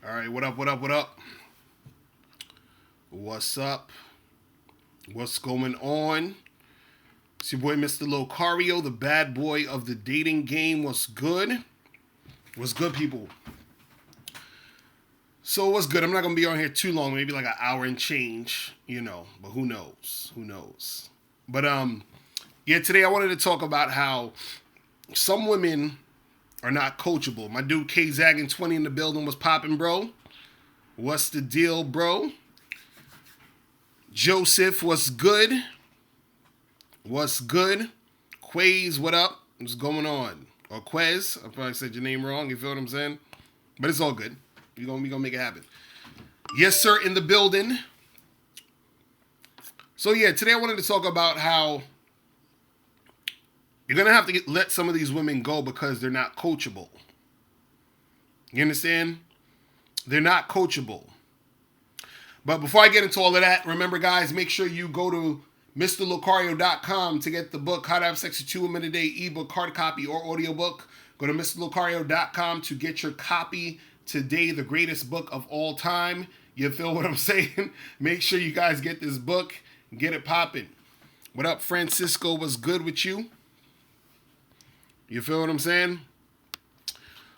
All right, what up, what up, what up? What's up? What's going on? It's your boy, Mr. Locario, the bad boy of the dating game. What's good? What's good, people? So, what's good? I'm not going to be on here too long, maybe like an hour and change, but who knows? Who knows? But, yeah, today I wanted to talk about how some women are not coachable. My dude K Zaggin 20 in the building was popping, bro. What's the deal, bro? Joseph, what's good? What's good? Quays, what up? What's going on? Or Quez, I probably said your name wrong, you feel what I'm saying? But it's all good. We gonna make it happen. Yes, sir, in the building. So yeah, today I wanted to talk about how you're gonna have to let some of these women go because they're not coachable. You understand? They're not coachable. But before I get into all of that, remember, guys, make sure you go to MrLocario.com to get the book, How to Have Sex with 2 Women a Day, ebook, hard copy, or audiobook. Go to MrLocario.com to get your copy today, the greatest book of all time. You feel what I'm saying? Make sure you guys get this book and get it popping. What up, Francisco? What's good with you? You feel what I'm saying?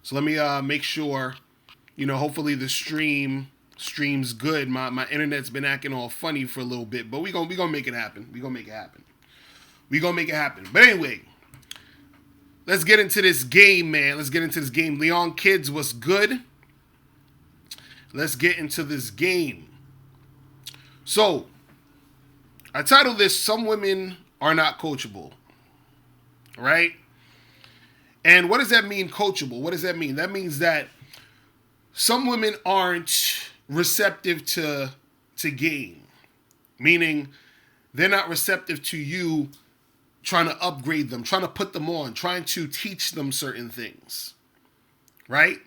So let me make sure, hopefully the stream's good. My internet's been acting all funny for a little bit, but we gonna make it happen. We gonna make it happen. But anyway, let's get into this game, man. Leon Kids, what's good? Let's get into this game. So, I titled this, Some Women Are Not Coachable. Right? And what does that mean, coachable? What does that mean? That means that some women aren't receptive to gain. Meaning, they're not receptive to you trying to upgrade them, trying to put them on, trying to teach them certain things. Right?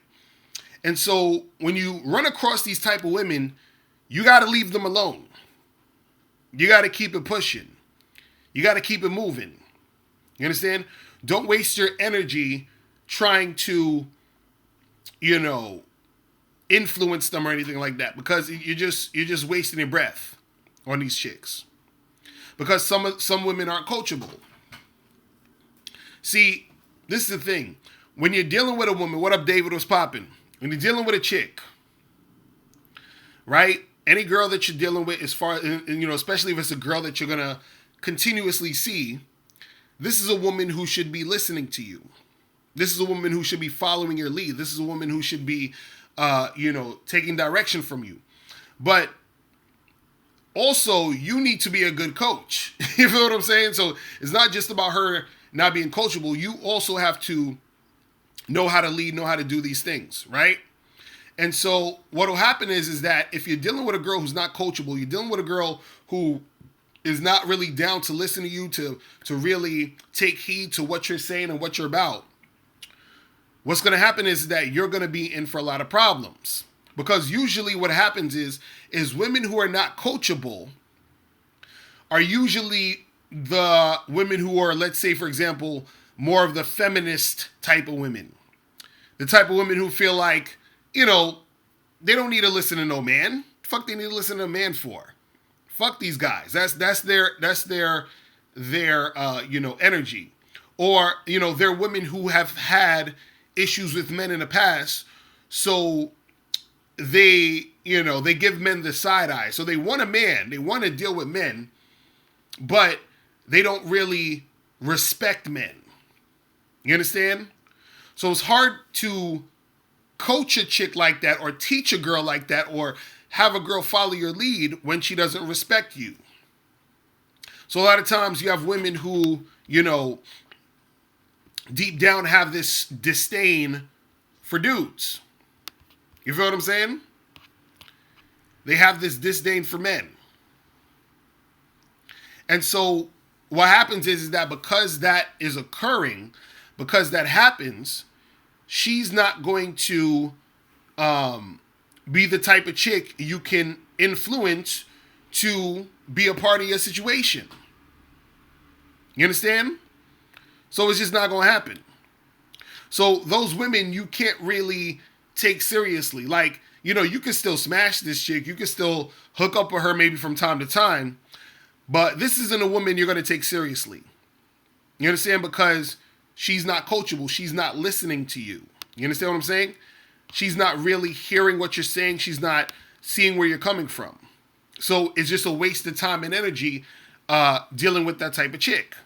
And so, when you run across these type of women, you got to leave them alone. You got to keep it pushing. You got to keep it moving. You understand? Don't waste your energy trying to, influence them or anything like that, because you're just wasting your breath on these chicks. Because some women aren't coachable. See, this is the thing. When you're dealing with a woman, what up, David, was popping? When you're dealing with a chick, right? Any girl that you're dealing with, especially if it's a girl that you're gonna continuously see, this is a woman who should be listening to you. This is a woman who should be following your lead. This is a woman who should be, taking direction from you. But also, you need to be a good coach. You feel what I'm saying? So it's not just about her not being coachable. You also have to know how to lead, know how to do these things, right? And so what will happen is that if you're dealing with a girl who's not coachable, you're dealing with a girl who is not really down to listen to you, to really take heed to what you're saying and what you're about, what's going to happen is that you're going to be in for a lot of problems. Because usually what happens is women who are not coachable are usually the women who are, let's say, for example, more of the feminist type of women. The type of women who feel like, they don't need to listen to no man. The fuck they need to listen to a man for? Fuck these guys. That's their energy. Or, they're women who have had issues with men in the past, so they give men the side eye. So they want a man, they want to deal with men, but they don't really respect men. You understand? So it's hard to coach a chick like that, or teach a girl like that, or have a girl follow your lead when she doesn't respect you. So a lot of times you have women who, deep down have this disdain for dudes. You feel what I'm saying? They have this disdain for men. And so what happens is that because that is occurring, because that happens, she's not going to be the type of chick you can influence to be a part of your situation. You understand? So it's just not going to happen. So those women, you can't really take seriously. Like, you know, you can still smash this chick. You can still hook up with her maybe from time to time. But this isn't a woman you're going to take seriously. You understand? Because she's not coachable. She's not listening to you. You understand what I'm saying? She's not really hearing what you're saying. She's not seeing where you're coming from. So it's just a waste of time and energy dealing with that type of chick.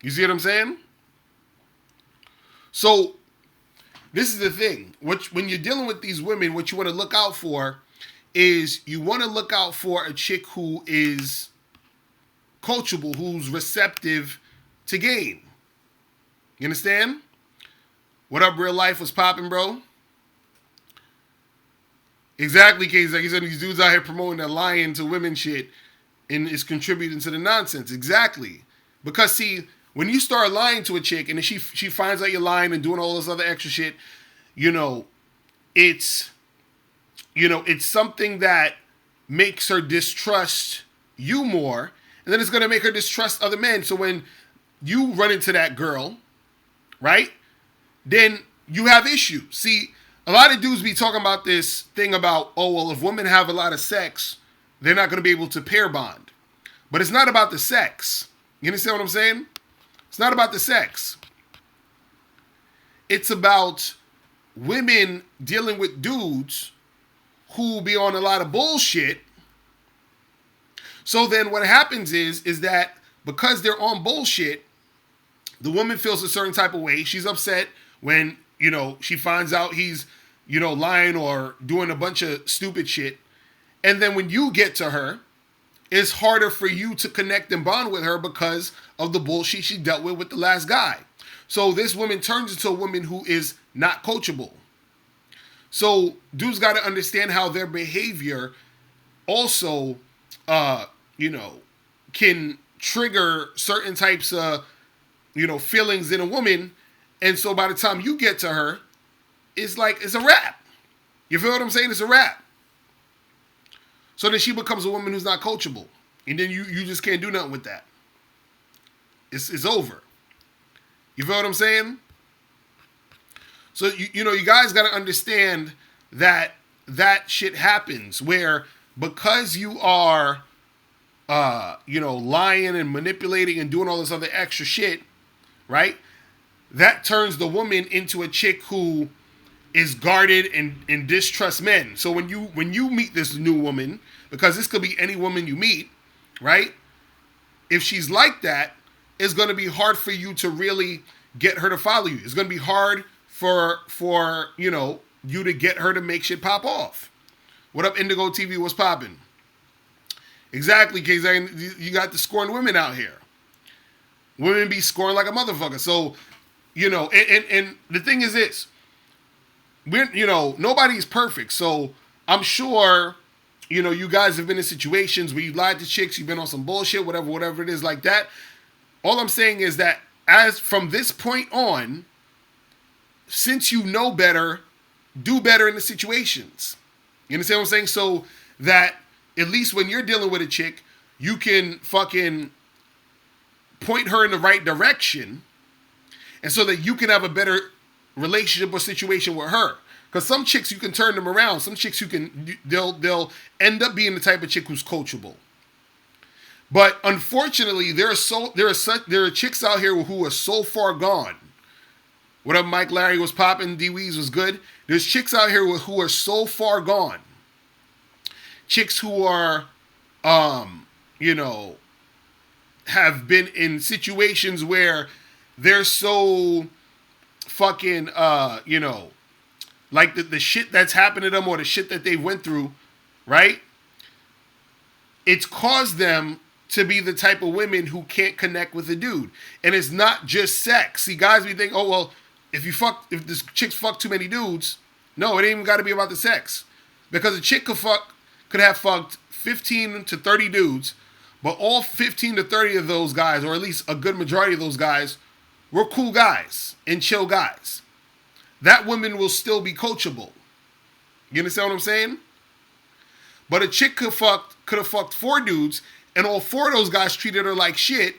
You see what I'm saying? So this is the thing. When you're dealing with these women, what you want to look out for is you want to look out for a chick who is coachable, who's receptive to game. You understand? What up, real life? Was popping, bro? Exactly, Case. Like you said, these dudes out here promoting that lying to women shit and is contributing to the nonsense. Exactly. Because, see, when you start lying to a chick and then she finds out you're lying and doing all this other extra shit, it's something that makes her distrust you more, and then it's going to make her distrust other men. So when you run into that girl, right, then you have issues. See, a lot of dudes be talking about this thing about, oh, well, if women have a lot of sex, they're not going to be able to pair bond. But it's not about the sex. You understand what I'm saying? It's not about the sex. It's about women dealing with dudes who be on a lot of bullshit. So then what happens is that because they're on bullshit, the woman feels a certain type of way. She's upset when, she finds out he's, lying or doing a bunch of stupid shit. And then when you get to her, it's harder for you to connect and bond with her because of the bullshit she dealt with the last guy. So this woman turns into a woman who is not coachable. So dudes got to understand how their behavior also, can trigger certain types of, feelings in a woman. And so by the time you get to her, it's a wrap. You feel what I'm saying? It's a wrap. So then she becomes a woman who's not coachable. And then you just can't do nothing with that. It's over. You feel what I'm saying? So, you guys got to understand that shit happens where because you are, lying and manipulating and doing all this other extra shit, right? That turns the woman into a chick who is guarded and distrusts men. So when you meet this new woman, because this could be any woman you meet, right? If she's like that, it's going to be hard for you to really get her to follow you. It's going to be hard for you to get her to make shit pop off. What up, Indigo TV? What's popping? Exactly, KZ. You got the scoring women out here. Women be scoring like a motherfucker. So, and the thing is this. Nobody's perfect. So I'm sure, you guys have been in situations where you lied to chicks, you've been on some bullshit, whatever it is like that. All I'm saying is that as from this point on, since you know better, do better in the situations. You understand what I'm saying? So that at least when you're dealing with a chick, you can fucking point her in the right direction, and so that you can have a better relationship or situation with her. Because some chicks, you can turn them around. Some chicks, they'll end up being the type of chick who's coachable. But unfortunately, there are chicks out here who are so far gone. What up, Mike Larry? Was popping. D-Weez was good. There's chicks out here who are so far gone. Chicks who are, have been in situations where they're so fucking, like the shit that's happened to them or the shit that they went through, right? It's caused them to be the type of women who can't connect with a dude. And it's not just sex. See, guys be thinking, oh, well, if this chick's fuck too many dudes, no, it ain't even got to be about the sex. Because a chick could have fucked 15 to 30 dudes, but all 15 to 30 of those guys, or at least a good majority of those guys, were cool guys and chill guys. That woman will still be coachable. You understand what I'm saying? But a chick could have fucked 4 dudes, and all 4 of those guys treated her like shit,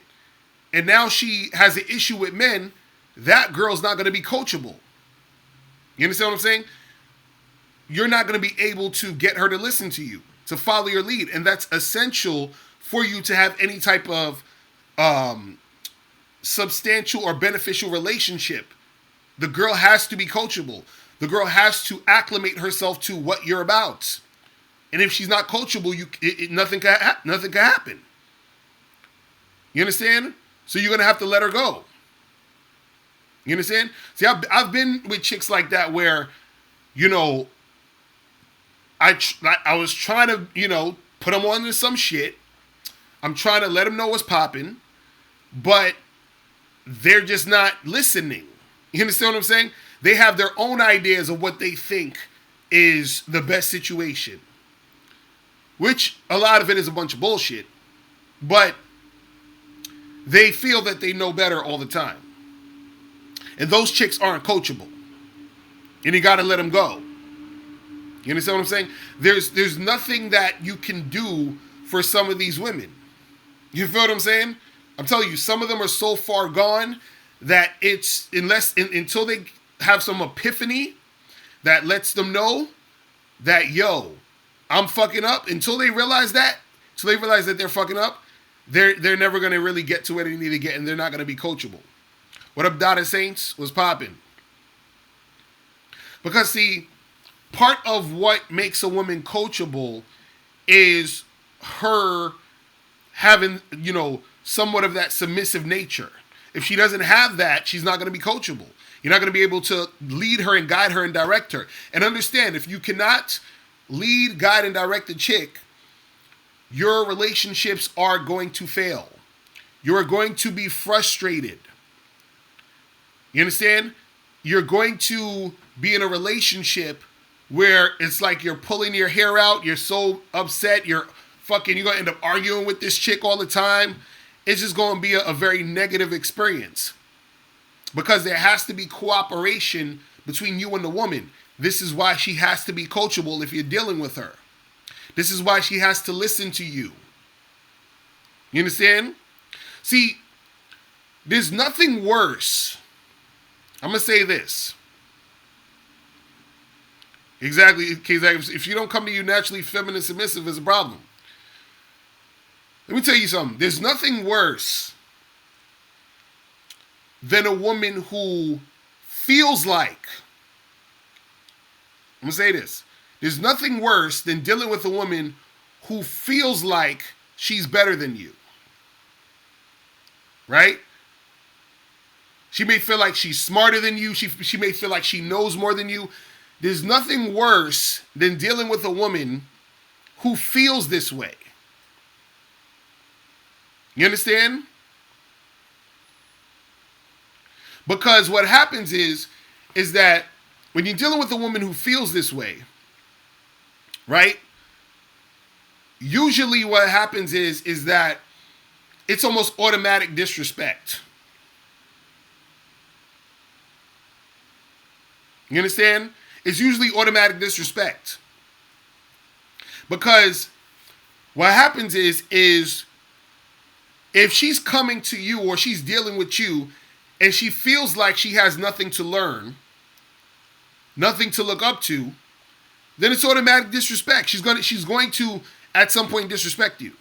and now she has an issue with men. That girl's not going to be coachable. You understand what I'm saying? You're not going to be able to get her to listen to you, to follow your lead. And that's essential for you to have any type of substantial or beneficial relationship. The girl has to be coachable. The girl has to acclimate herself to what you're about. And if she's not coachable, nothing can happen. You understand? So you're gonna have to let her go. You understand? See, I've been with chicks like that where, I was trying to, put them on to some shit. I'm trying to let them know what's popping, but they're just not listening. You understand what I'm saying? They have their own ideas of what they think is the best situation, which a lot of it is a bunch of bullshit, but they feel that they know better all the time. And those chicks aren't coachable. And you got to let them go. You understand what I'm saying? There's nothing that you can do for some of these women. You feel what I'm saying? I'm telling you, some of them are so far gone that until they have some epiphany that lets them know that, I'm fucking up. Until they realize that they're fucking up, they're never going to really get to where they need to get, and they're not going to be coachable. What up, Dada Saints? Was popping. Because, see, part of what makes a woman coachable is her having, somewhat of that submissive nature. If she doesn't have that, she's not going to be coachable. You're not going to be able to lead her and guide her and direct her. And understand, if you cannot lead, guide, and direct a chick, your relationships are going to fail. You are going to be frustrated. You understand? You're going to be in a relationship where it's like you're pulling your hair out. You're so upset. You're going to end up arguing with this chick all the time. It's just going to be a very negative experience. Because there has to be cooperation between you and the woman. This is why she has to be coachable if you're dealing with her. This is why she has to listen to you. You understand? See, there's nothing worse. I'm going to say this. Exactly. If you don't come to you naturally feminine submissive, it's a problem. Let me tell you something. There's nothing worse than a woman who feels like, I'm going to say this. There's nothing worse than dealing with a woman who feels like she's better than you. Right? She may feel like she's smarter than you. She may feel like she knows more than you. There's nothing worse than dealing with a woman who feels this way. You understand? Because what happens is that when you're dealing with a woman who feels this way, right? Usually what happens is that it's almost automatic disrespect. You understand? It's usually automatic disrespect. Because what happens is if she's coming to you or she's dealing with you and she feels like she has nothing to learn, nothing to look up to, then it's automatic disrespect. She's going to at some point disrespect you.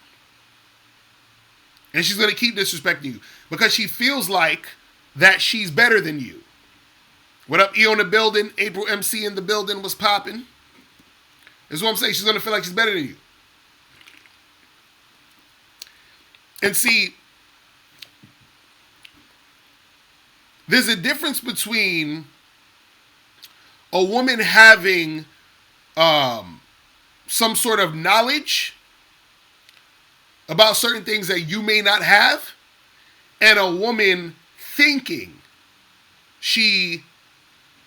And she's going to keep disrespecting you because she feels like that she's better than you. What up, E on the building? April MC in the building was popping. That's what I'm saying. She's going to feel like she's better than you. And see, there's a difference between a woman having some sort of knowledge about certain things that you may not have, and a woman thinking she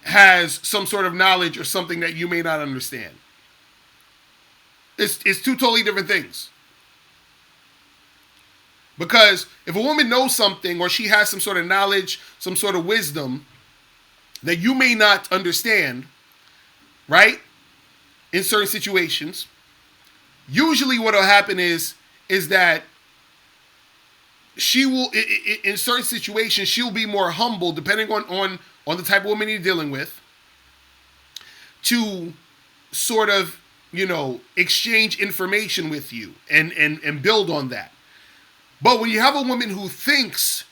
has some sort of knowledge or something that you may not understand. It's two totally different things. Because if a woman knows something or she has some sort of knowledge, some sort of wisdom that you may not understand, right? In certain situations, usually what will happen is that she will, in certain situations, she'll be more humble depending on the type of woman you're dealing with. to sort of, exchange information with you and build on that. But when you have a woman who thinks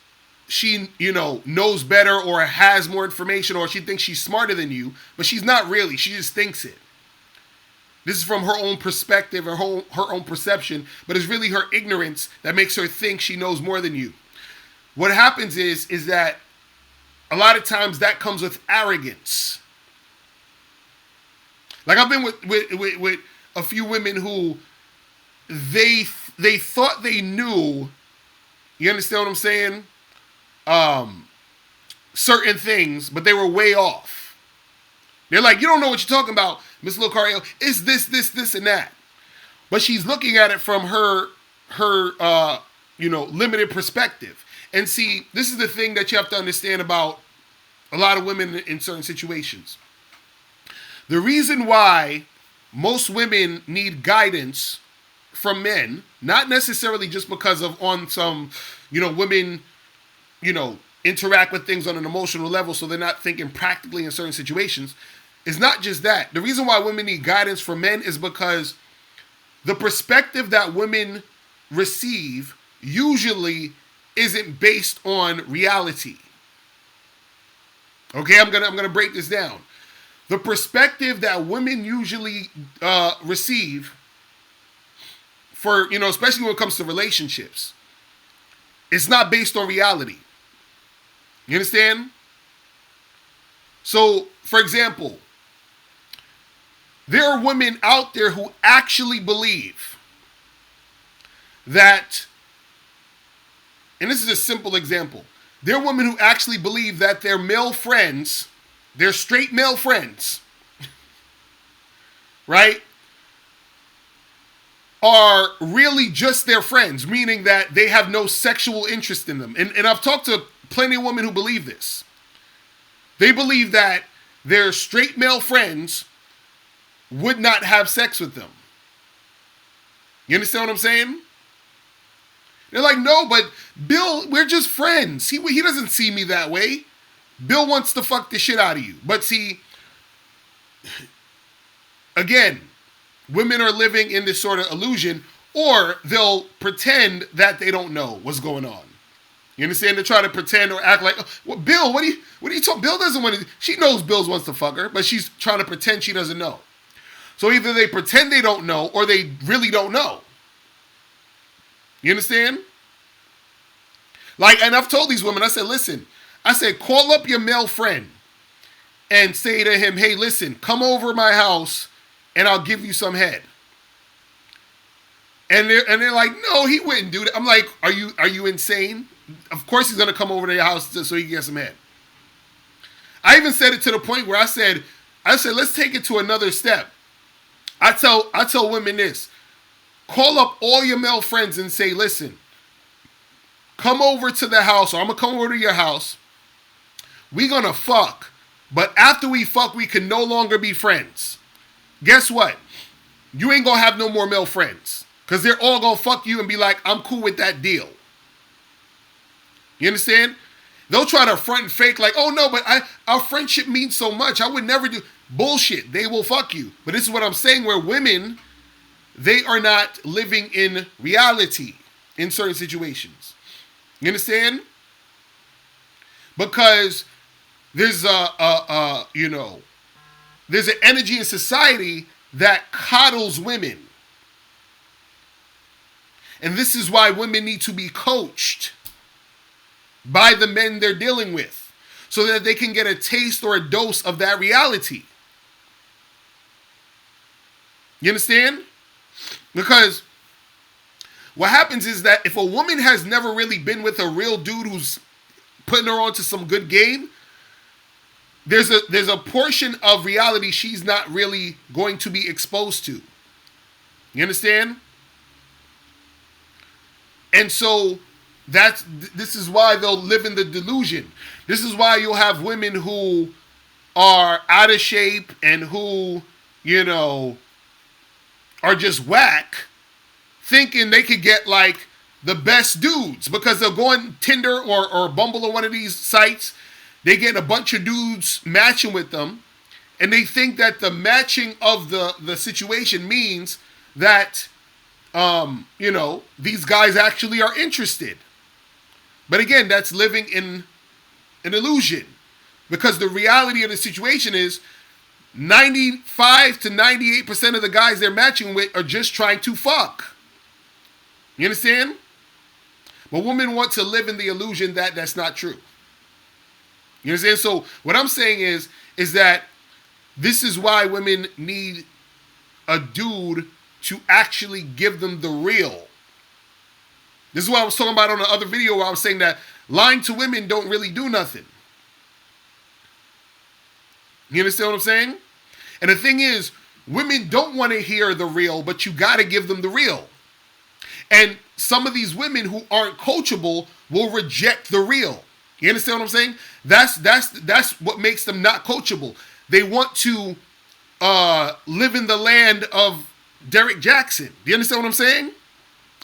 she, knows better or has more information, or she thinks she's smarter than you, but she's not really, she just thinks it. This is from her own perspective or her own perception, but it's really her ignorance that makes her think she knows more than you. What happens is that a lot of times that comes with arrogance. Like I've been with a few women who they thought they knew, you understand what I'm saying? Certain things, but they were way off. They're like, you don't know what you're talking about, Miss Locario. It's this, and that. But she's looking at it from her limited perspective. And see, this is the thing that you have to understand about a lot of women in certain situations. The reason why most women need guidance from men, not necessarily just because of on some, women, interact with things on an emotional level, so they're not thinking practically in certain situations. It's not just that. The reason why women need guidance from men is because the perspective that women receive usually isn't based on reality. Okay, I'm gonna break this down. The perspective that women usually receive for, especially when it comes to relationships, it's not based on reality. You understand? So, for example, there are women out there who actually believe that, and this is a simple example, there are women who actually believe that their male friends, their straight male friends, right, are really just their friends, meaning that they have no sexual interest in them. And I've talked to plenty of women who believe this. They believe that their straight male friends would not have sex with them. You understand what I'm saying? They're like, no, but Bill, we're just friends. He doesn't see me that way. Bill wants to fuck the shit out of you. But see, again, women are living in this sort of illusion, or they'll pretend that they don't know what's going on. You understand? They try to pretend or act like, oh, well, Bill, what are you talking? Bill doesn't want to. She knows Bill wants to fuck her, but she's trying to pretend she doesn't know. So either they pretend they don't know, or they really don't know. You understand? Like, and I've told these women, I said, listen, call up your male friend and say to him, hey, listen, come over my house and I'll give you some head. And they're like, no, he wouldn't do that. I'm like, are you insane? Of course he's going to come over to your house so he can get some head. I even said it to the point where I said, let's take it to another step. I tell women this. Call up all your male friends and say, listen, come over to the house, or I'm going to come over to your house. We're going to fuck. But after we fuck, we can no longer be friends. Guess what? You ain't going to have no more male friends. Because they're all going to fuck you and be like, I'm cool with that deal. You understand? They'll try to front and fake like, oh no, but our friendship means so much. I would never do. Bullshit. They will fuck you. But this is what I'm saying, where women, they are not living in reality in certain situations. You understand? Because there's there's an energy in society that coddles women. And this is why women need to be coached by the men they're dealing with, so that they can get a taste or a dose of that reality. You understand? Because what happens is that if a woman has never really been with a real dude who's putting her onto some good game, there's a portion of reality she's not really going to be exposed to. You understand? And so this is why they'll live in the delusion. This is why you'll have women who are out of shape and who, are just whack, thinking they could get like the best dudes, because they'll go on Tinder or Bumble or one of these sites. They get a bunch of dudes matching with them, And they think that the matching of the situation means that, these guys actually are interested. But again, that's living in an illusion. Because the reality of the situation is 95 to 98% of the guys they're matching with are just trying to fuck. You understand? But women want to live in the illusion that that's not true. You understand? So what I'm saying is that this is why women need a dude to actually give them the real. This is what I was talking about on the other video where I was saying that lying to women don't really do nothing. You understand what I'm saying? And the thing is, women don't want to hear the real, but you got to give them the real. And some of these women who aren't coachable will reject the real. You understand what I'm saying? That's what makes them not coachable. They want to live in the land of Derek Jackson. Do you understand what I'm saying?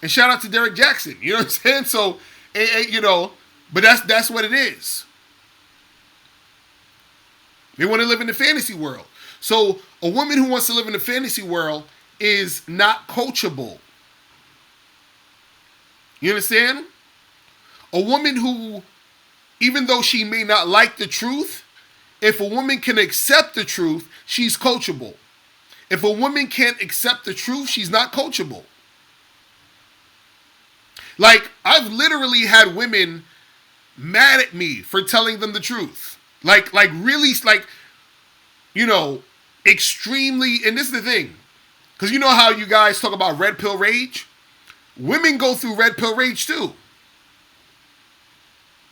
And shout out to Derek Jackson. You know what I'm saying? So, but that's what it is. They want to live in the fantasy world. So a woman who wants to live in the fantasy world is not coachable. You understand? A woman who, even though she may not like the truth, if a woman can accept the truth, she's coachable. If a woman can't accept the truth, she's not coachable. Like, I've literally had women mad at me for telling them the truth. Like really, extremely, and this is the thing. Because you know how you guys talk about red pill rage? Women go through red pill rage too.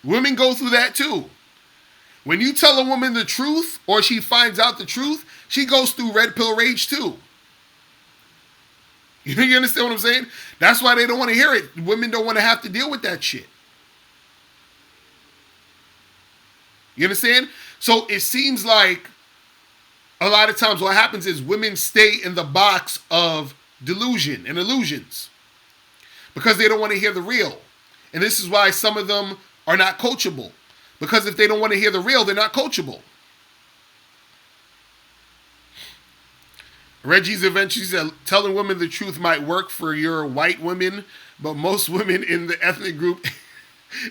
Women go through that too. When you tell a woman the truth, or she finds out the truth, she goes through red pill rage too. You understand what I'm saying? That's why they don't want to hear it. Women don't want to have to deal with that shit. You understand? So it seems like a lot of times what happens is women stay in the box of delusion and illusions because they don't want to hear the real. And this is why some of them are not coachable. Because if they don't want to hear the real, they're not coachable. Reggie's eventually said, telling women the truth might work for your white women, but most women in the ethnic group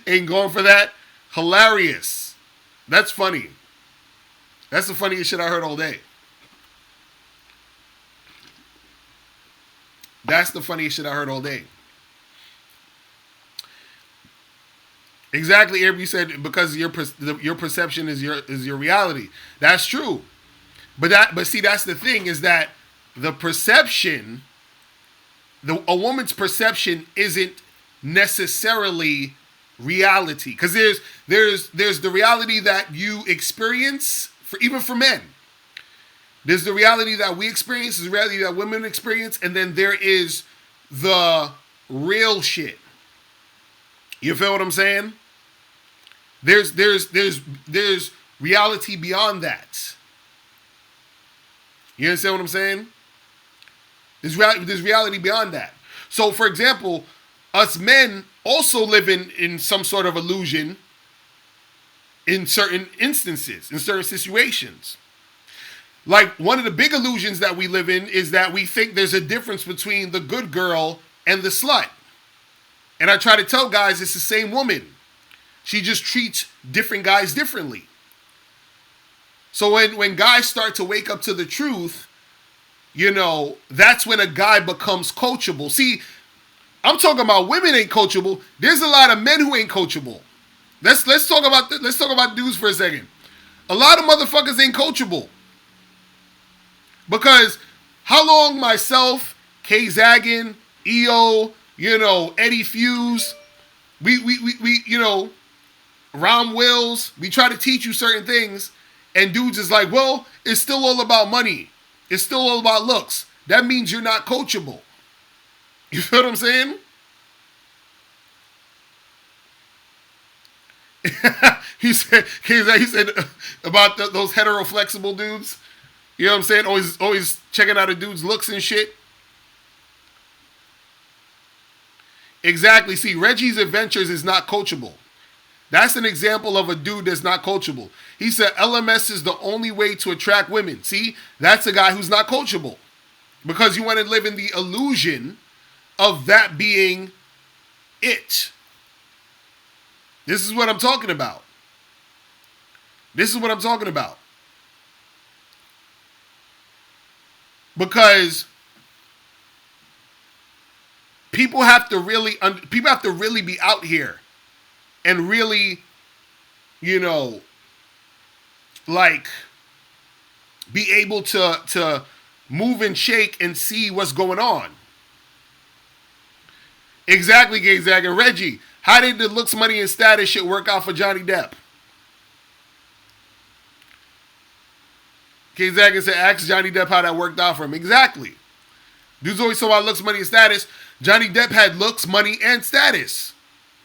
ain't going for that. Hilarious. That's funny. That's the funniest shit I heard all day. That's the funniest shit I heard all day. Exactly, Abe, you said because your perception is your reality. That's true. But see, that's the thing, is that the perception, a woman's perception isn't necessarily reality, because there's the reality that you experience even for men. There's the reality that we experience, there's the reality that women experience, and then there is the real shit. You feel what I'm saying? There's reality beyond that. You understand what I'm saying? There's reality beyond that. So, for example, us men also live in some sort of illusion in certain instances, in certain situations. Like, one of the big illusions that we live in is that we think there's a difference between the good girl and the slut. And I try to tell guys it's the same woman. She just treats different guys differently. So when guys start to wake up to the truth, that's when a guy becomes coachable. See, I'm talking about women ain't coachable. There's a lot of men who ain't coachable. Let's talk about dudes for a second. A lot of motherfuckers ain't coachable. Because how long myself, Kay Zaggin, EO, Eddie Fuse, we Rom Wills, we try to teach you certain things, and dudes is like, well, it's still all about money. It's still all about looks. That means you're not coachable. You feel what I'm saying? he said about those hetero flexible dudes. You know what I'm saying? Always checking out a dude's looks and shit. Exactly. See, Reggie's Adventures is not coachable. That's an example of a dude that's not coachable. He said LMS is the only way to attract women. See, that's a guy who's not coachable. Because you want to live in the illusion of that being it. This is what I'm talking about. This is what I'm talking about. Because people have to really be out here and really, like be able to move and shake and see what's going on. Exactly, Gay-Zag. And Reggie, how did the looks, money, and status shit work out for Johnny Depp? Gay-Zag said, ask Johnny Depp how that worked out for him. Exactly. Dudes always talk about looks, money, and status. Johnny Depp had looks, money, and status.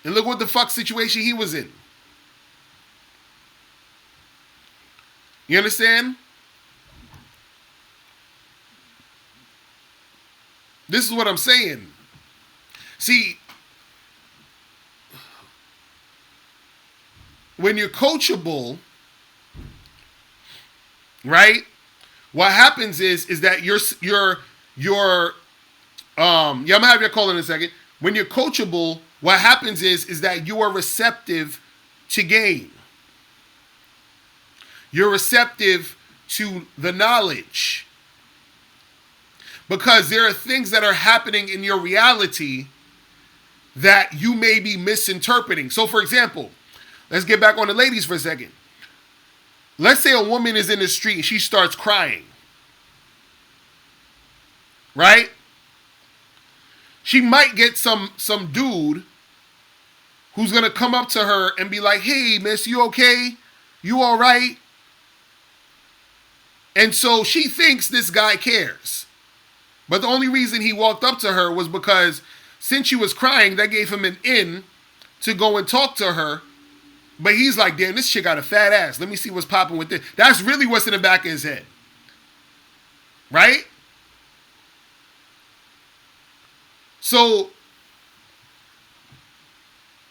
And look what the fuck situation he was in. You understand? This is what I'm saying. See, when you're coachable, right? What happens is that you're I'm gonna have your call in a second. When you're coachable, what happens is that you are receptive to gain. You're receptive to the knowledge. Because there are things that are happening in your reality that you may be misinterpreting. So, for example, let's get back on the ladies for a second. Let's say a woman is in the street and she starts crying. Right? She might get some dude who's going to come up to her and be like, hey, miss, you okay? You all right? And so she thinks this guy cares. But the only reason he walked up to her was because since she was crying, that gave him an in to go and talk to her. But he's like, damn, this shit got a fat ass. Let me see what's popping with this. That's really what's in the back of his head. Right? So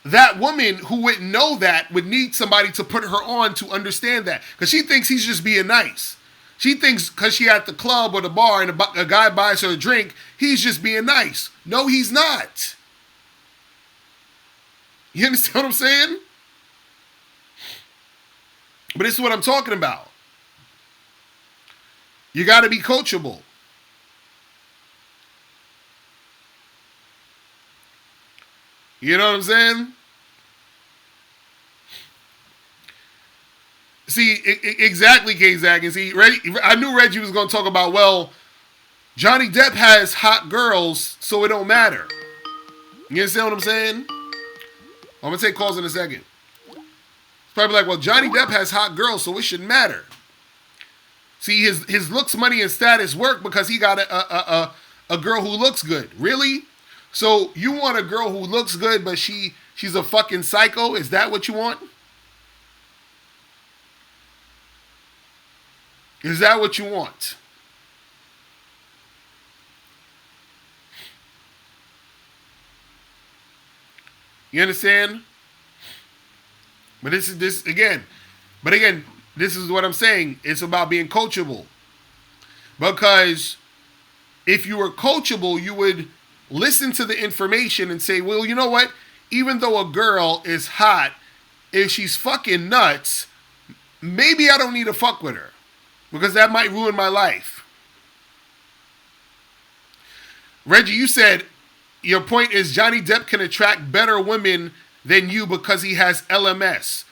that woman who wouldn't know that would need somebody to put her on to understand that. Because she thinks he's just being nice. She thinks because she at the club or the bar and a guy buys her a drink, he's just being nice. No, he's not. You understand what I'm saying? But this is what I'm talking about. You got to be coachable. You know what I'm saying? See, exactly, K-Zag. And see, I knew Reggie was going to talk about, well, Johnny Depp has hot girls, so it don't matter. You understand what I'm saying? I'm going to take calls in a second. It's probably like, well, Johnny Depp has hot girls, so it shouldn't matter. See, his looks, money, and status work because he got a girl who looks good. Really? So you want a girl who looks good, but she's a fucking psycho? Is that what you want? Is that what you want? You understand? But this is again, this is what I'm saying. It's about being coachable. Because if you were coachable, you would listen to the information and say, well, you know what? Even though a girl is hot, if she's fucking nuts, maybe I don't need to fuck with her. Because that might ruin my life. Reggie, you said your point is Johnny Depp can attract better women than you because he has LMS.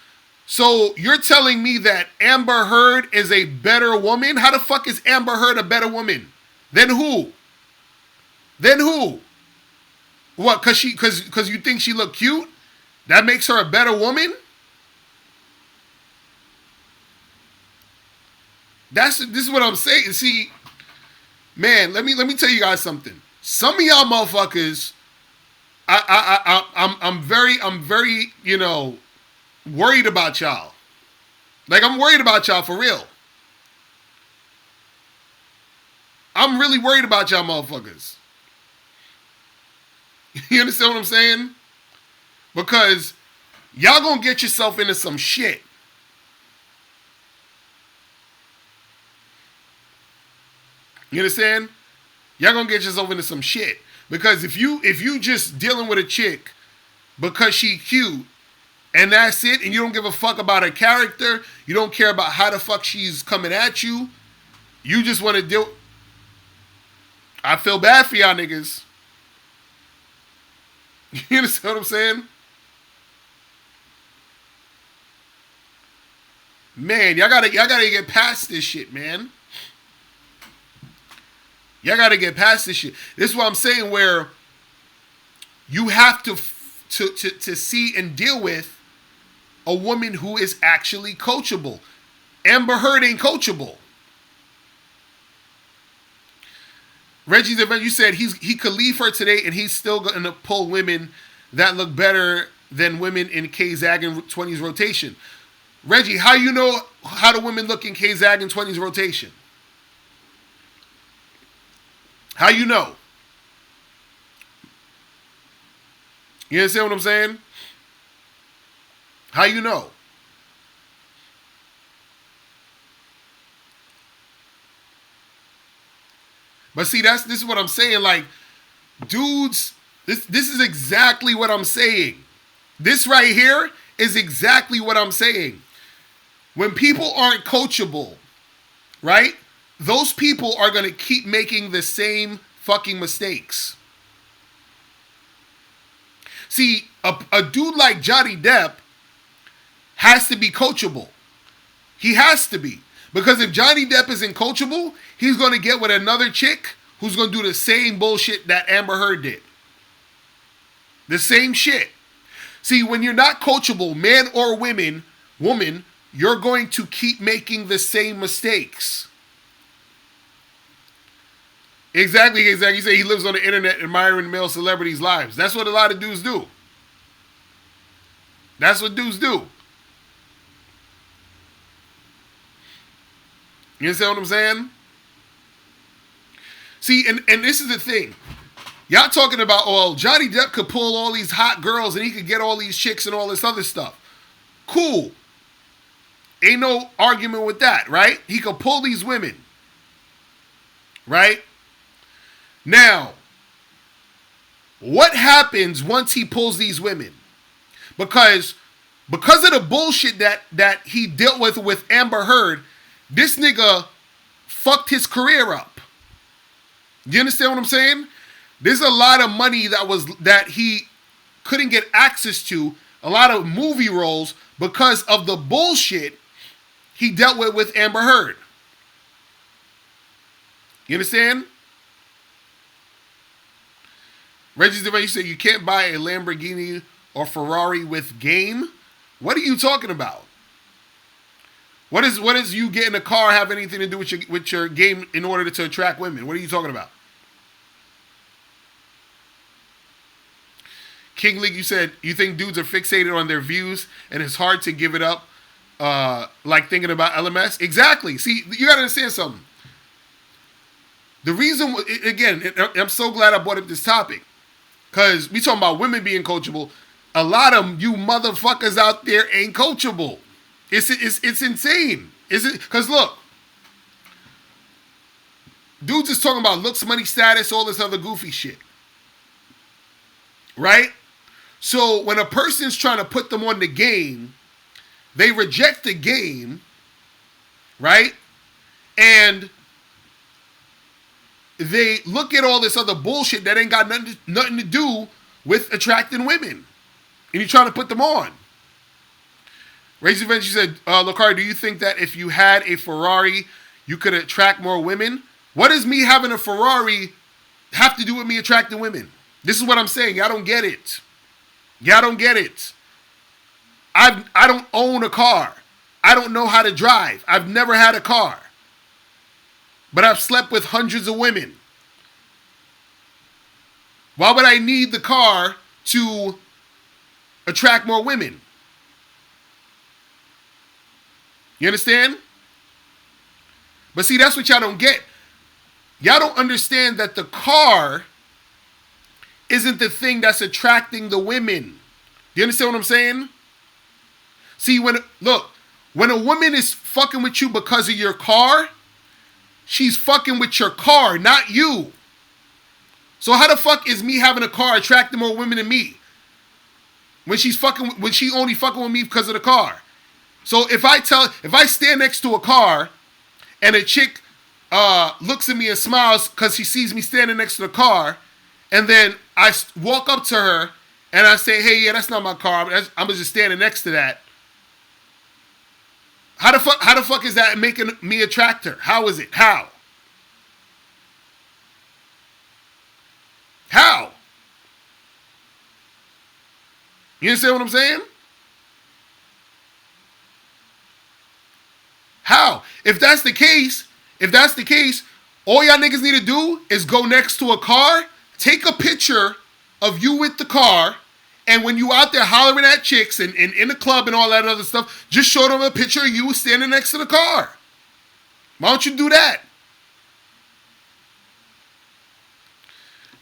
So you're telling me that Amber Heard is a better woman? How the fuck is Amber Heard a better woman? Then who? Then who? What? Because you think she look cute? That makes her a better woman? This is what I'm saying. See, man, let me tell you guys something. Some of y'all motherfuckers, I'm very, worried about y'all. Like, I'm worried about y'all for real. I'm really worried about y'all motherfuckers. You understand what I'm saying? Because y'all gonna get yourself into some shit. You understand? Y'all gonna get yourself into some shit. Because if you just dealing with a chick because she cute and that's it, and you don't give a fuck about her character, you don't care about how the fuck she's coming at you, you just want to deal. I feel bad for y'all niggas. You understand what I'm saying? Man, y'all gotta get past this shit, man. Y'all gotta get past this shit. This is what I'm saying, where you have to see and deal with a woman who is actually coachable. Amber Heard ain't coachable. Reggie's event, you said he could leave her today and he's still gonna pull women that look better than women in K-Zag and 20s rotation. Reggie, how you know how the women look in K-Zag and 20s rotation? How you know? You understand what I'm saying? How you know? But see, this is what I'm saying. Like, dudes, this is exactly what I'm saying. This right here is exactly what I'm saying. When people aren't coachable, right? Those people are going to keep making the same fucking mistakes. See, a dude like Johnny Depp has to be coachable. He has to be. Because if Johnny Depp isn't coachable, he's going to get with another chick who's going to do the same bullshit that Amber Heard did. The same shit. See, when you're not coachable, man or woman, you're going to keep making the same mistakes. Exactly. He said he lives on the internet admiring male celebrities' lives. That's what a lot of dudes do. That's what dudes do. You understand what I'm saying? See, and this is the thing. Y'all talking about, oh, Johnny Depp could pull all these hot girls and he could get all these chicks and all this other stuff. Cool. Ain't no argument with that, right? He could pull these women. Right? Now, what happens once he pulls these women? Because of the bullshit that he dealt with Amber Heard, this nigga fucked his career up. You understand what I'm saying? There's a lot of money that he couldn't get access to, a lot of movie roles because of the bullshit he dealt with Amber Heard. You understand? Reggie's the way you say you can't buy a Lamborghini or Ferrari with game. What are you talking about? What is you getting a car have anything to do with your game in order to attract women? What are you talking about? King League, you said you think dudes are fixated on their views and it's hard to give it up, like thinking about LMS. Exactly. See, you got to understand something. The reason, again, I'm so glad I brought up this topic because we talking about women being coachable. A lot of you motherfuckers out there ain't coachable. It's insane. Is it? Because look, dudes is talking about looks, money, status, all this other goofy shit. Right? So when a person's trying to put them on the game, they reject the game, right? And they look at all this other bullshit that ain't got nothing to do with attracting women. And you're trying to put them on. Racing Venture said, Locario, do you think that if you had a Ferrari, you could attract more women? What does me having a Ferrari have to do with me attracting women? This is what I'm saying. Y'all don't get it. Y'all don't get it. I don't own a car. I don't know how to drive. I've never had a car. But I've slept with hundreds of women. Why would I need the car to attract more women? You understand? But see, that's what y'all don't get. Y'all don't understand that the car isn't the thing that's attracting the women. Do you understand what I'm saying? See, when a woman is fucking with you because of your car, she's fucking with your car, not you. So how the fuck is me having a car attracting more women than me? When she only fucking with me because of the car. So if I stand next to a car and a chick looks at me and smiles because she sees me standing next to the car, and then I walk up to her and I say, hey, yeah, that's not my car. I'm just standing next to that. How the fuck is that making me attract her? How is it? How? How? You understand what I'm saying? How? If that's the case, all y'all niggas need to do is go next to a car, take a picture of you with the car, and when you out there hollering at chicks and in the club and all that other stuff, just show them a picture of you standing next to the car. Why don't you do that?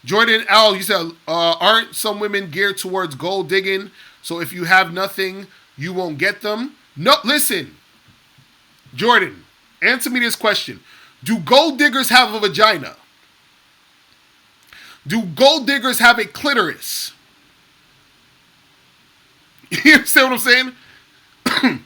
Jordan L, you said, aren't some women geared towards gold digging? So if you have nothing, you won't get them? No, listen. Jordan, answer me this question. Do gold diggers have a vagina? Do gold diggers have a clitoris? You understand what I'm saying?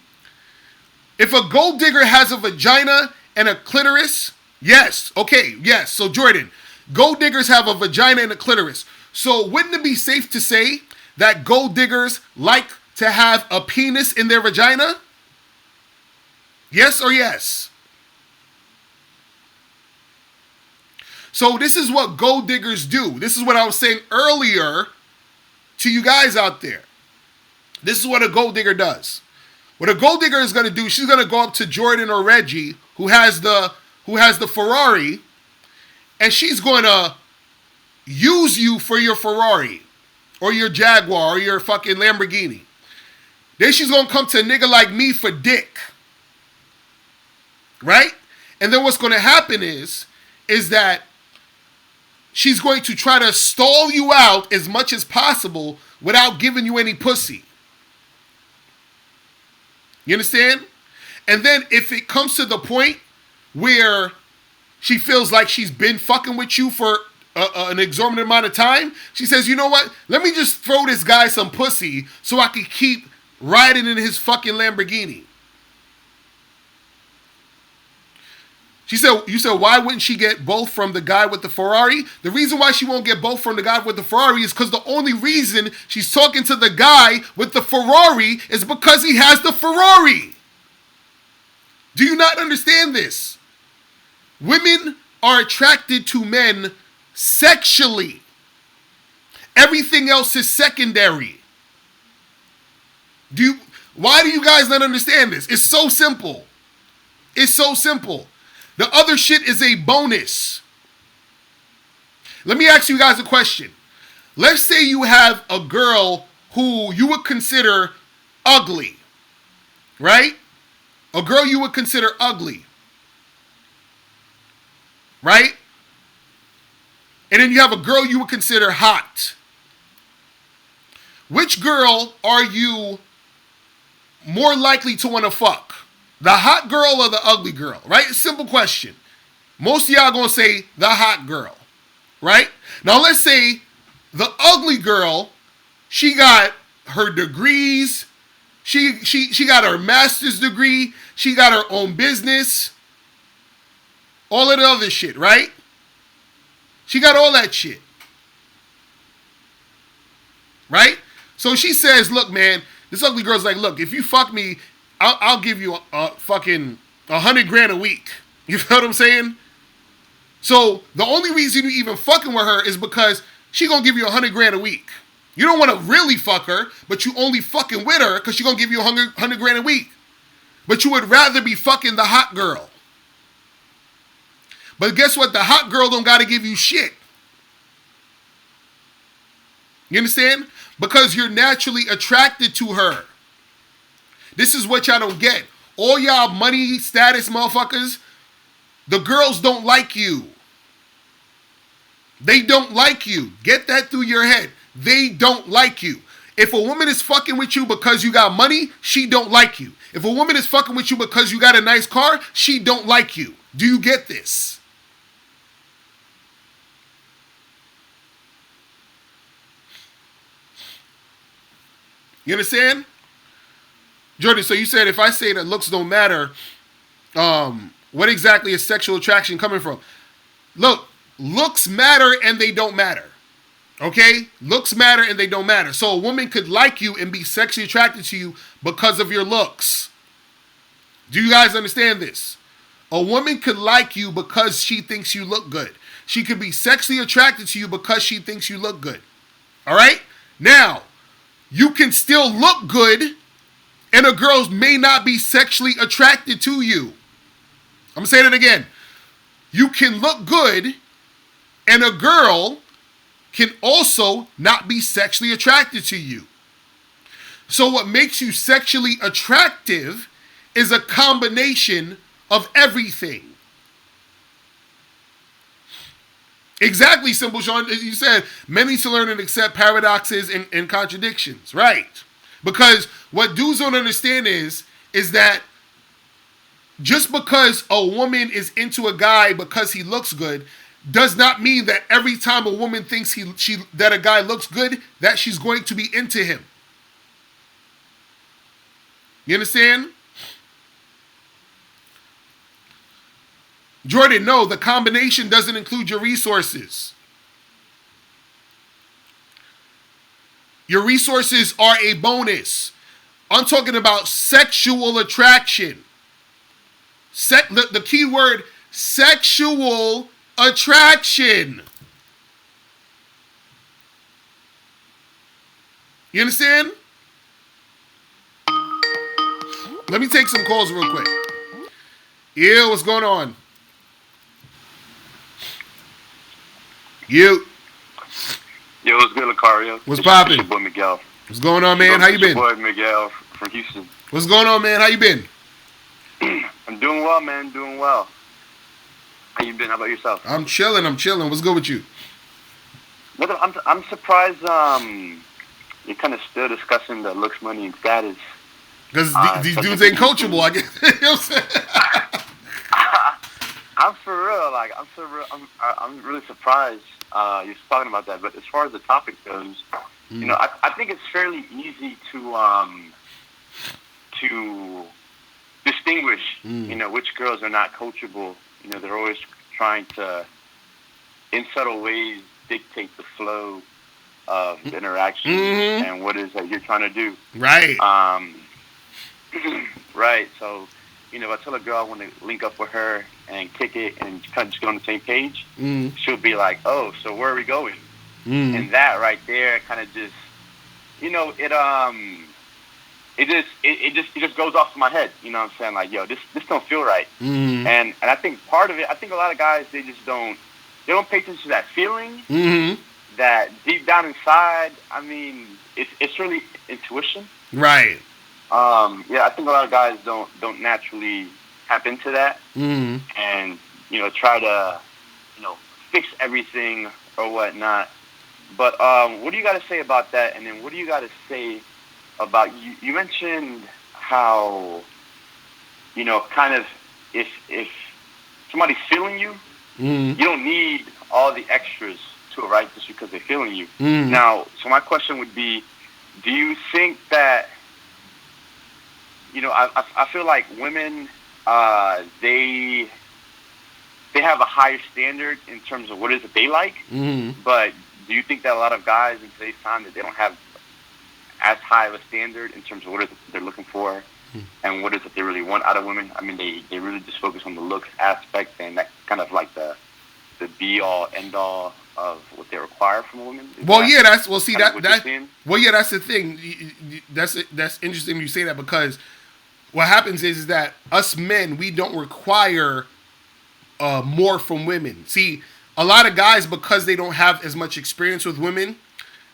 If a gold digger has a vagina and a clitoris, yes. Okay, yes. So Jordan, gold diggers have a vagina and a clitoris. So wouldn't it be safe to say that gold diggers like to have a penis in their vagina? Yes or yes? So this is what gold diggers do. This is what I was saying earlier to you guys out there. This is what a gold digger does. What a gold digger is going to do, she's going to go up to Jordan or Reggie, who has the Ferrari, and she's going to use you for your Ferrari or your Jaguar or your fucking Lamborghini. Then she's going to come to a nigga like me for dick. Right? And then what's going to happen is that she's going to try to stall you out as much as possible without giving you any pussy. You understand? And then if it comes to the point where she feels like she's been fucking with you for an exorbitant amount of time, she says, you know what? Let me just throw this guy some pussy so I can keep riding in his fucking Lamborghini. You said, why wouldn't she get both from the guy with the Ferrari? The reason why she won't get both from the guy with the Ferrari is because the only reason she's talking to the guy with the Ferrari is because he has the Ferrari. Do you not understand this? Women are attracted to men sexually. Everything else is secondary. Why do you guys not understand this? It's so simple. It's so simple. The other shit is a bonus. Let me ask you guys a question. Let's say you have a girl who you would consider ugly, right? A girl you would consider ugly, right? And then you have a girl you would consider hot. Which girl are you more likely to want to fuck? The hot girl or the ugly girl, right? Simple question. Most of y'all gonna say the hot girl, right? Now let's say the ugly girl, she got her degrees, she got her master's degree, she got her own business, all of the other shit, right? She got all that shit, right? So she says, look, man, this ugly girl's like, look, if you fuck me, I'll give you a fucking $100,000 a week. You feel what I'm saying? So the only reason you even fucking with her is because she gonna give you $100,000 a week. You don't want to really fuck her, but you only fucking with her because she gonna give you $100,000 a week. But you would rather be fucking the hot girl. But guess what? The hot girl don't gotta give you shit. You understand? Because you're naturally attracted to her. This is what y'all don't get. All y'all money status motherfuckers, the girls don't like you. They don't like you. Get that through your head. They don't like you. If a woman is fucking with you because you got money, she don't like you. If a woman is fucking with you because you got a nice car, she don't like you. Do you get this? You understand? Jordan, so you said if I say that looks don't matter, what exactly is sexual attraction coming from? Look, looks matter and they don't matter. Okay? Looks matter and they don't matter. So a woman could like you and be sexually attracted to you because of your looks. Do you guys understand this? A woman could like you because she thinks you look good. She could be sexually attracted to you because she thinks you look good. All right? Now, you can still look good and a girl may not be sexually attracted to you. I'm saying it again. You can look good and a girl can also not be sexually attracted to you. So what makes you sexually attractive is a combination of everything. Exactly, Simple Sean. You said men need to learn and accept paradoxes and contradictions. Right. Because what dudes don't understand is that just because a woman is into a guy because he looks good does not mean that every time a woman thinks that a guy looks good, that she's going to be into him. You understand? Jordan, no, the combination doesn't include your resources. Your resources are a bonus. I'm talking about sexual attraction. The key word, sexual attraction. You understand? Let me take some calls real quick. Yeah, what's going on? You. Yo, what's good, Locario? What's poppin'? It's your boy Miguel. What's going on, man? How you been? It's your boy Miguel from Houston. What's going on, man? How you been? I'm doing well, man. Doing well. How you been? How about yourself? I'm chilling. What's good with you? Look, I'm surprised you're kind of still discussing the looks, money, and status. Because these dudes ain't coachable, I guess. You know what I'm saying? I'm for real. Like, I'm really surprised you're talking about that. But as far as the topic goes, you know, I think it's fairly easy to distinguish, you know, which girls are not coachable. You know, they're always trying to, in subtle ways, dictate the flow of the interaction and what it is that you're trying to do. Right. Right. So, you know, if I tell a girl I want to link up with her and kick it and kind of just get on the same page, she'll be like, "Oh, so where are we going?" And that right there kind of just, you know, it just goes off in my head. You know what I'm saying? Like, yo, this don't feel right. And I think part of it, I think a lot of guys, they don't pay attention to that feeling. That deep down inside, I mean, it's really intuition. Right. Yeah, I think a lot of guys don't naturally tap into that, and you know, try to, you know, fix everything or whatnot. But what do you got to say about that? And then what do you got to say about you mentioned how, you know, kind of if somebody's feeling you, you don't need all the extras to it, right? Just because they're feeling you. Now, so my question would be, do you think that, you know, I feel like women, they have a higher standard in terms of what it is that they like, but do you think that a lot of guys in today's time that they don't have as high of a standard in terms of what it is that they're looking for and what it is that they really want out of women? I mean, they really just focus on the looks aspect, and that's kind of like the be-all, end-all of what they require from a woman. Well, yeah, that's the thing. That's interesting you say that, because what happens is that us men, we don't require more from women. See, a lot of guys, because they don't have as much experience with women,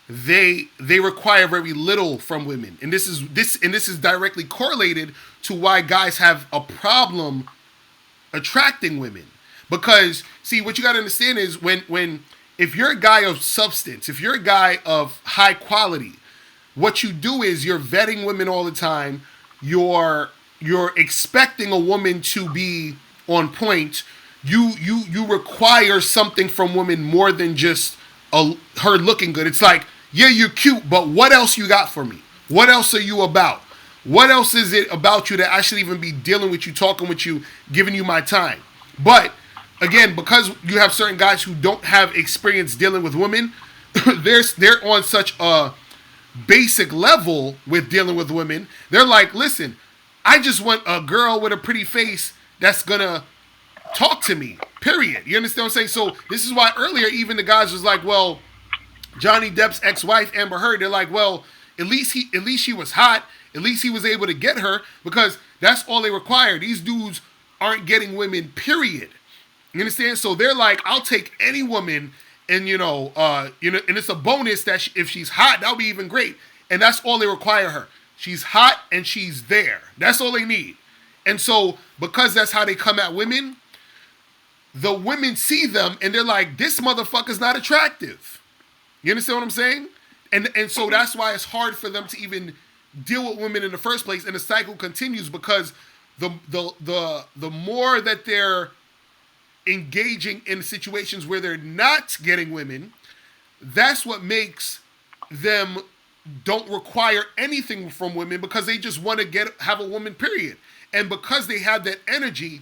they require very little from women, and this is directly correlated to why guys have a problem attracting women. Because see, what you got to understand is when if you're a guy of substance, if you're a guy of high quality, what you do is you're vetting women all the time. You're expecting a woman to be on point. You require something from women more than just her looking good. It's like, yeah, you're cute, but what else you got for me? What else are you about? What else is it about you that I should even be dealing with you, talking with you, giving you my time? But again, because you have certain guys who don't have experience dealing with women, they're on such a basic level with dealing with women. They're like, listen, I just want a girl with a pretty face that's gonna talk to me. Period. You understand what I'm saying? So this is why earlier even the guys was like, well, Johnny Depp's ex-wife Amber Heard. They're like, well, at least she was hot. At least he was able to get her because that's all they require. These dudes aren't getting women. Period. You understand? So they're like, I'll take any woman, and and it's a bonus that if she's hot, that'll be even great. And that's all they require her. She's hot and she's there. That's all they need. And so because that's how they come at women, the women see them and they're like, this motherfucker's not attractive. You understand what I'm saying? And so that's why it's hard for them to even deal with women in the first place. And the cycle continues because the more that they're engaging in situations where they're not getting women, that's what makes them don't require anything from women because they just want to have a woman, period. And because they have that energy,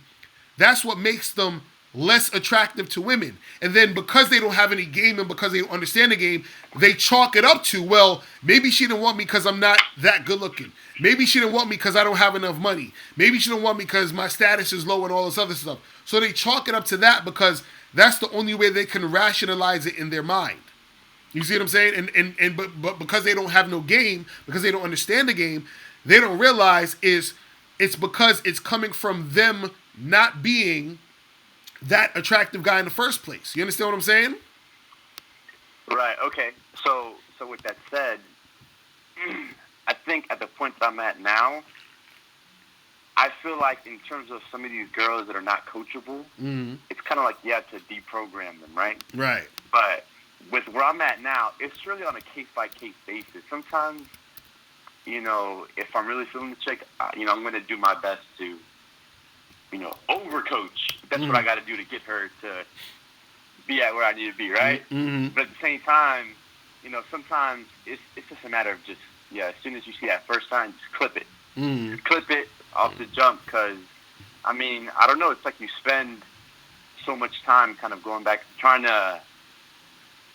that's what makes them less attractive to women. And then because they don't have any game and because they don't understand the game, they chalk it up to, well, maybe she didn't want me because I'm not that good looking. Maybe she didn't want me because I don't have enough money. Maybe she didn't want me because my status is low and all this other stuff. So they chalk it up to that because that's the only way they can rationalize it in their mind. You see what I'm saying? But because they don't have no game, because they don't understand the game, they don't realize it's because it's coming from them not being that attractive guy in the first place. You understand what I'm saying? Right. Okay. So with that said, I think at the point that I'm at now, I feel like in terms of some of these girls that are not coachable, it's kind of like you have to deprogram them, right? Right. But with where I'm at now, it's really on a case-by-case basis. Sometimes, if I'm really feeling the chick, I'm going to do my best to, overcoach. That's what I got to do to get her to be at where I need to be, right? Mm-hmm. But at the same time, sometimes it's just a matter of just, as soon as you see that first sign, just clip it. Just clip it off the jump because, I don't know, it's like you spend so much time kind of going back, trying to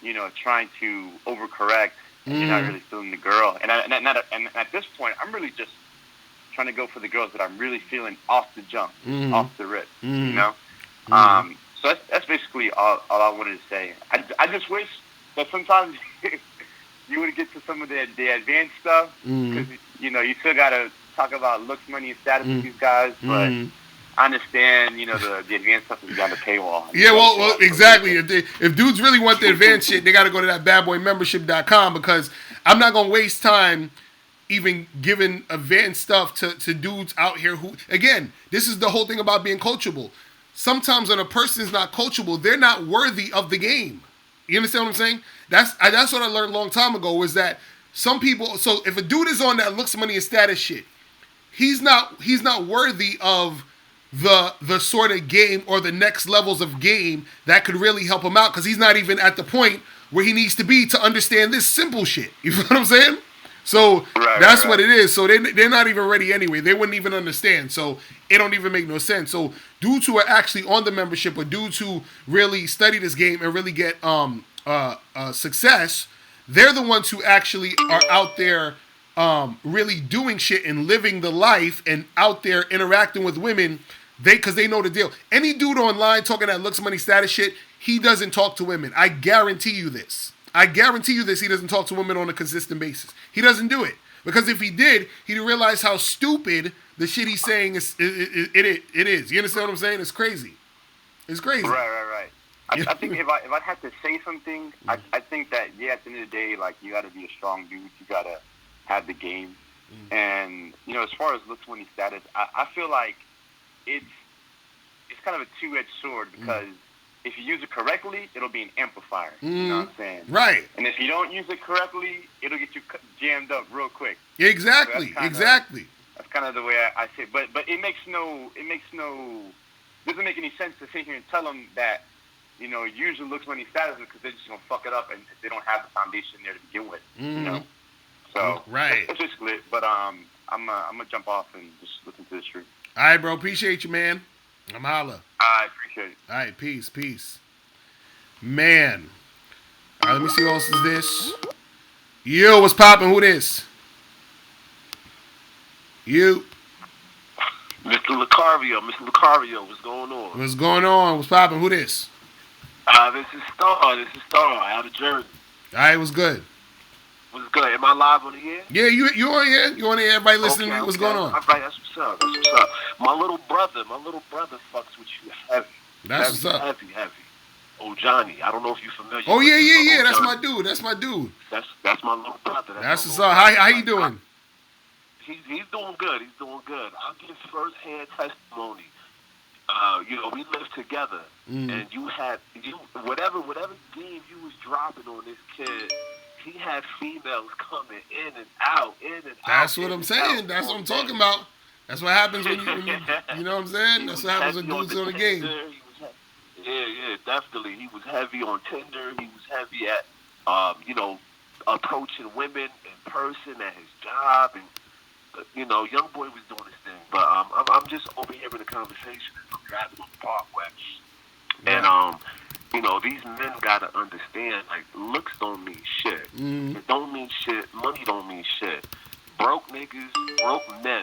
overcorrect, and you're not really feeling the girl. And at this point, I'm really just trying to go for the girls that I'm really feeling off the jump, off the rip, So that's basically all I wanted to say. I just wish that sometimes you would get to some of the advanced stuff, because, you still got to talk about looks, money, and status with these guys, but I understand, the advanced stuff is behind the paywall. Yeah, well, exactly. If dudes really want the advanced shit, they got to go to that badboymembership.com because I'm not going to waste time even giving advanced stuff to dudes out here who, again, this is the whole thing about being coachable. Sometimes when a person is not coachable, they're not worthy of the game. You understand what I'm saying? That's what I learned a long time ago was that some people, so if a dude is on that looks, money, and status shit, he's not worthy of the sort of game or the next levels of game that could really help him out because he's not even at the point where he needs to be to understand this simple shit. You know what I'm saying? So that's what it is. So they're not even ready anyway. They wouldn't even understand. So it don't even make no sense. So dudes who are actually on the membership or dudes who really study this game and really get success, they're the ones who actually are out there really doing shit and living the life and out there interacting with women. Because they know the deal. Any dude online talking that looks, money, status shit, he doesn't talk to women. I guarantee you this. He doesn't talk to women on a consistent basis. He doesn't do it. Because if he did, he'd realize how stupid the shit he's saying is. It is. You understand what I'm saying? It's crazy. It's crazy. Right. I think if I had to say something, I think that, at the end of the day, like, you got to be a strong dude. You got to have the game. And, as far as looks, money, status, I feel like it's kind of a two-edged sword because if you use it correctly, it'll be an amplifier. You know what I'm saying? Right. And if you don't use it correctly, it'll get you jammed up real quick. Exactly. So exactly. That's kind of the way I say it. But it doesn't make any sense to sit here and tell them that, use your looks, money, status, because they're just going to fuck it up and they don't have the foundation there to begin with, So, right. It's just lit. But I'm going to jump off and just listen to the truth. All right, bro. Appreciate you, man. I'm holla. I appreciate it. All right, peace. Man. All right, let me see who else is this. Yo, what's poppin'? Who this? You. Mr. Locario, what's going on? What's going on? What's poppin'? Who this? This is Star, out of Jersey. All right, what's good? What's good? Am I live on the air? Yeah, you on here? You on here? Everybody listening? Okay, What's going on? All right, that's what's up. My little brother fucks with you heavy. That's what's up. Heavy. Oh, Johnny, I don't know if you're familiar. Oh, yeah. That's Johnny. my dude. That's my my little brother. That's what's up. How you doing? He's doing good. I'll give first-hand testimony. We lived together, and you whatever game you was dropping on this kid, he had females coming in and out. That's what I'm saying. That's what I'm talking about. That's what happens when you you know what I'm saying? That's what happens when dudes on the game. Yeah, definitely. He was heavy on Tinder. He was heavy at, approaching women in person at his job, and young boy was doing his thing. But I'm just overhearing the conversation from driving on the Parkway, and these men gotta understand, like, looks don't mean shit. It don't mean shit. Money don't mean shit. Broke men.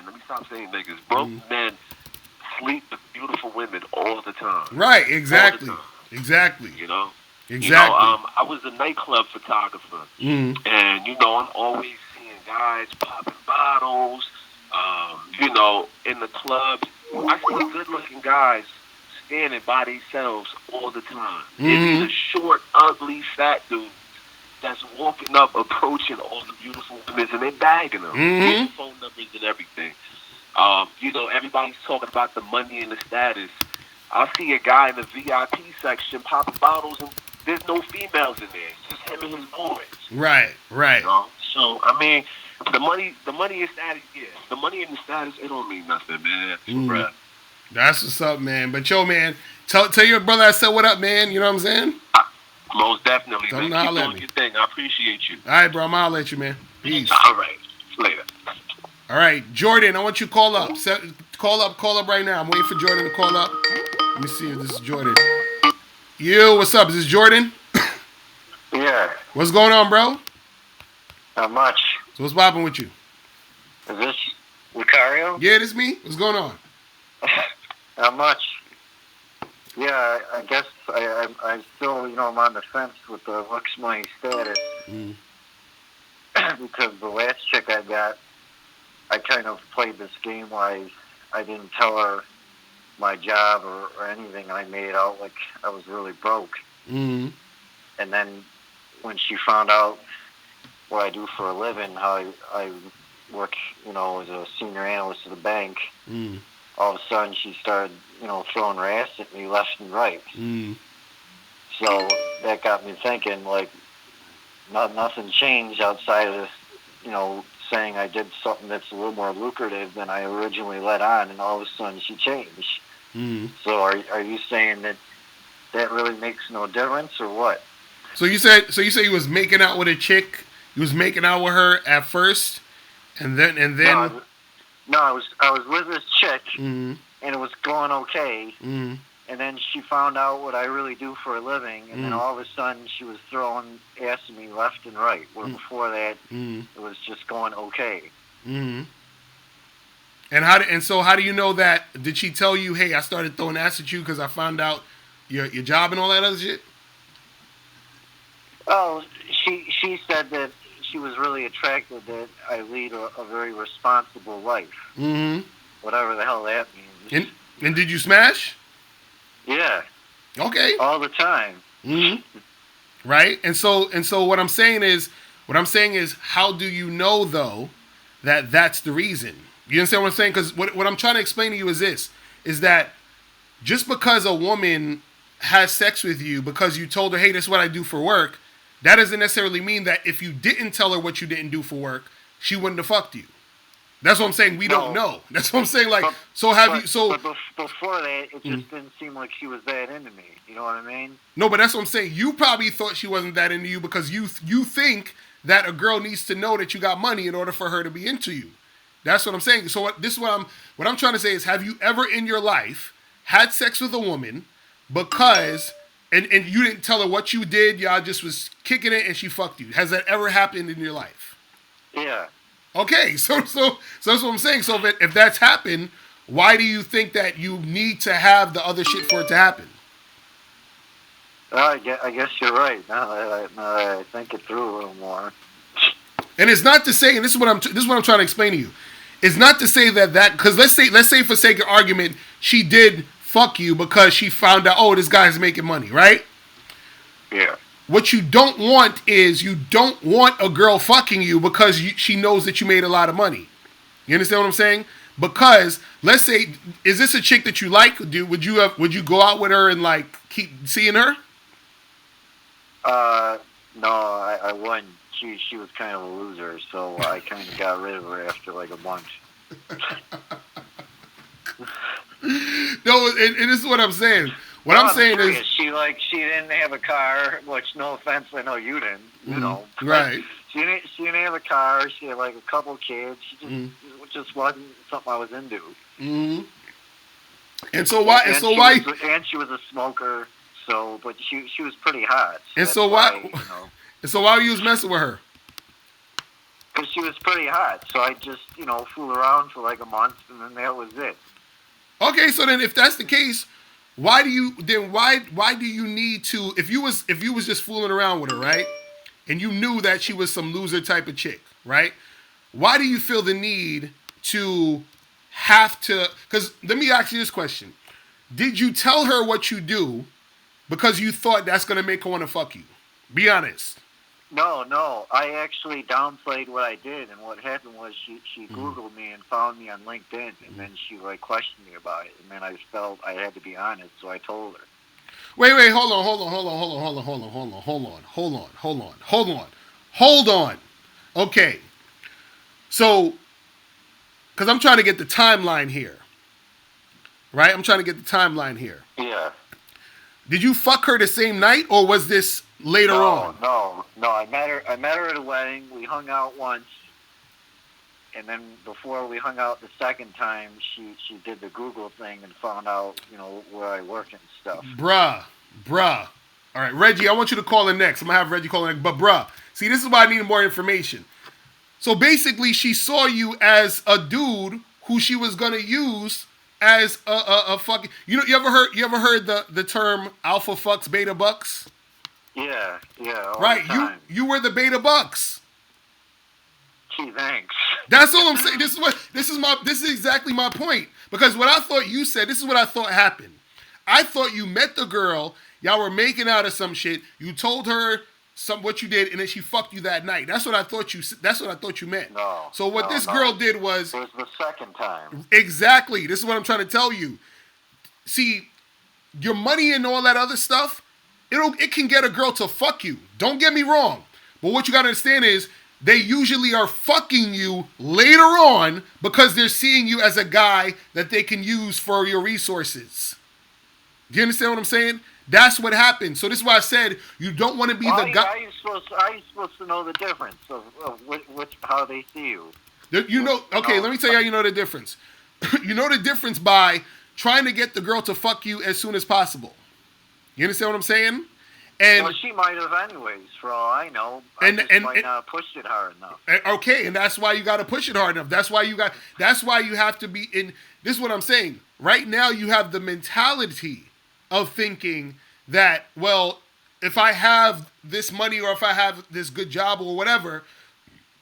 Let me stop saying niggas. Broke men sleep with beautiful women all the time. Right, exactly. Exactly. Exactly. I was a nightclub photographer, and I'm always seeing guys popping bottles. In the clubs, I see good-looking guys standing by themselves all the time. It's a short, ugly, fat dude that's walking up, approaching all the beautiful women, and they bagging them, getting phone numbers and everything. Everybody's talking about the money and the status. I see a guy in the VIP section popping bottles, and there's no females in there. It's just him and his boys. Right. So, I mean, the money and status, yeah. The money and the status, it don't mean nothing, man. That's what's up, man. But yo, man, tell your brother I said what up, man. You know what I'm saying? Most definitely, man. Keep doing your thing. I appreciate you. All right, bro. I'm gonna let you, man. Peace. All right. Later. All right, Jordan, I want you to call up. Call up right now. I'm waiting for Jordan to call up. Let me see if this is Jordan. Yo, what's up? Is this Jordan? Yeah. What's going on, bro? Not much. So what's popping with you? Is this Locario? Yeah, this me. What's going on? Not much. Yeah, I guess I still, I'm on the fence with the looks, money, status. Because the last chick I got, I kind of played this game where I didn't tell her my job or anything. I made out like I was really broke. And then when she found out what I do for a living, how I work, as a senior analyst at a bank, all of a sudden she started, throwing her ass at me left and right. So that got me thinking, like, nothing changed outside of this, saying I did something that's a little more lucrative than I originally let on, and all of a sudden she changed. So are you saying that really makes no difference, or what? So you say he was making out with a chick. He was making out with her at first, and then. No, I was with this chick, and it was going okay. And then she found out what I really do for a living, and then all of a sudden she was throwing ass at me left and right. Where before that, it was just going okay. And how do you know that? Did she tell you, hey, I started throwing ass at you because I found out your job and all that other shit? Oh, she said that she was really attracted that I lead a very responsible life. Whatever the hell that means. And did you smash? Yeah. Okay. All the time. Right? And so what I'm saying is how do you know though that that's the reason? You understand what I'm saying? Because what I'm trying to explain to you is that just because a woman has sex with you because you told her, hey, this is what I do for work, that doesn't necessarily mean that if you didn't tell her what you didn't do for work, she wouldn't have fucked you. That's what I'm saying. We don't know. That's what I'm saying. Like, but before that, it just didn't seem like she was that into me. You know what I mean? No, but that's what I'm saying. You probably thought she wasn't that into you because you think that a girl needs to know that you got money in order for her to be into you. That's what I'm saying. So what I'm trying to say is, have you ever in your life had sex with a woman because and you didn't tell her what you did, y'all just was kicking it and she fucked you? Has that ever happened in your life? Yeah. Okay, so that's what I'm saying. So if that's happened, why do you think that you need to have the other shit for it to happen? I guess you're right. Now that I think it through a little more. And it's not to say, and this is what I'm trying to explain to you. It's not to say that because let's say for sake of argument, she did fuck you because she found out, oh, this guy's making money, right? Yeah. What you don't want is you don't want a girl fucking you because she knows that you made a lot of money. You understand what I'm saying? Because let's say, is this a chick that you like? Would you go out with her and like keep seeing her? No, I wouldn't. She was kind of a loser, so I kind of got rid of her after like a month. No, and this is what I'm saying. What I'm saying is she didn't have a car. Which, no offense, I know you didn't. You know, right? She didn't have a car. She had like a couple kids. She just wasn't something I was into. Mm-hmm. And so why? And she was a smoker. So, but she was pretty hot. So and so why? And so why you was messing with her? Because she was pretty hot. So I just fooled around for like a month, and then that was it. Okay, so then if that's the case, why do you need to? If you was just fooling around with her, right? And you knew that she was some loser type of chick, right? Why do you feel the need to have to? Because let me ask you this question: did you tell her what you do because you thought that's gonna make her want to fuck you? Be honest. No. I actually downplayed what I did, and what happened was she Googled me and found me on LinkedIn, and then she like questioned me about it, and then I felt I had to be honest, so I told her. Wait, hold on. Okay. So, because I'm trying to get the timeline here. Right? I'm trying to get the timeline here. Yeah. Did you fuck her the same night, or was this later on? No. I met her at a wedding. We hung out once. And then before we hung out the second time, she did the Google thing and found out, where I work and stuff. Bruh. All right, Reggie, I want you to call in next. I'm going to have Reggie call in next. But bruh, see, this is why I needed more information. So basically, she saw you as a dude who she was going to use as a fucking... You ever heard the term alpha fucks, beta bucks? Yeah. Right, you were the beta bucks. Gee, thanks. That's all I'm saying. This is exactly my point. Because what I thought you said, this is what I thought happened. I thought you met the girl, y'all were making out of some shit. You told her what you did, and then she fucked you that night. That's what I thought you meant. No. So what this girl did was... It was the second time. Exactly. This is what I'm trying to tell you. See, your money and all that other stuff, it can get a girl to fuck you. Don't get me wrong. But what you gotta understand is, they usually are fucking you later on because they're seeing you as a guy that they can use for your resources. Do you understand what I'm saying? That's what happens. So this is why I said you don't want to be the guy. How are you supposed to know the difference of how they see you? Okay, let me tell you how you know the difference. You know the difference by trying to get the girl to fuck you as soon as possible. You understand what I'm saying? And well, she might have anyways, for all I know. I might not have pushed it hard enough. Okay, and that's why you got to push it hard enough. That's why you have to be in. This is what I'm saying. Right now, you have the mentality of thinking that, well, if I have this money or if I have this good job or whatever,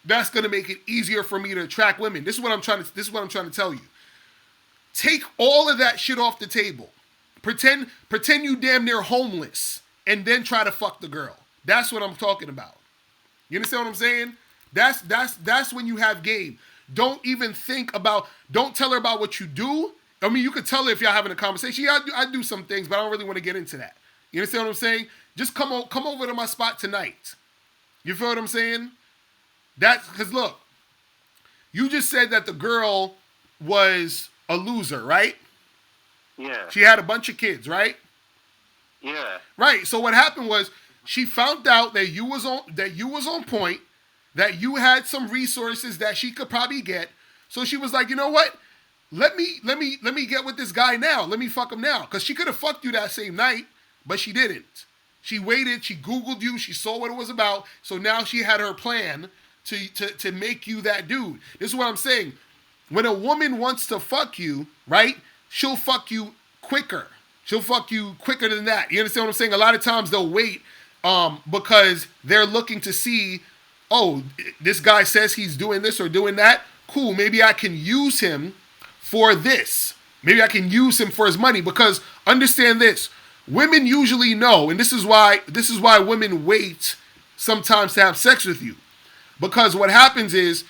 that's going to make it easier for me to attract women. This is what I'm trying to tell you. Take all of that shit off the table. Pretend you damn near homeless. And then try to fuck the girl. That's what I'm talking about. You understand what I'm saying? That's when you have game. Don't tell her about what you do. I mean, you could tell her if y'all having a conversation. Yeah, I do some things, but I don't really want to get into that. You understand what I'm saying? Just come over to my spot tonight. You feel what I'm saying? That's because look, you just said that the girl was a loser, right? Yeah. She had a bunch of kids, right? Yeah. Right. So what happened was she found out that you was on point, that you had some resources that she could probably get. So she was like, you know what? Let me get with this guy now. Let me fuck him now. Because she could have fucked you that same night, but she didn't. She waited, she Googled you, she saw what it was about. So now she had her plan to make you that dude. This is what I'm saying. When a woman wants to fuck you, right? She'll fuck you quicker. She'll fuck you quicker than that. You understand what I'm saying? A lot of times they'll wait because they're looking to see, oh, this guy says he's doing this or doing that. Cool, maybe I can use him for this. Maybe I can use him for his money. Because understand this, women usually know, and this is why women wait sometimes to have sex with you. Because what happens is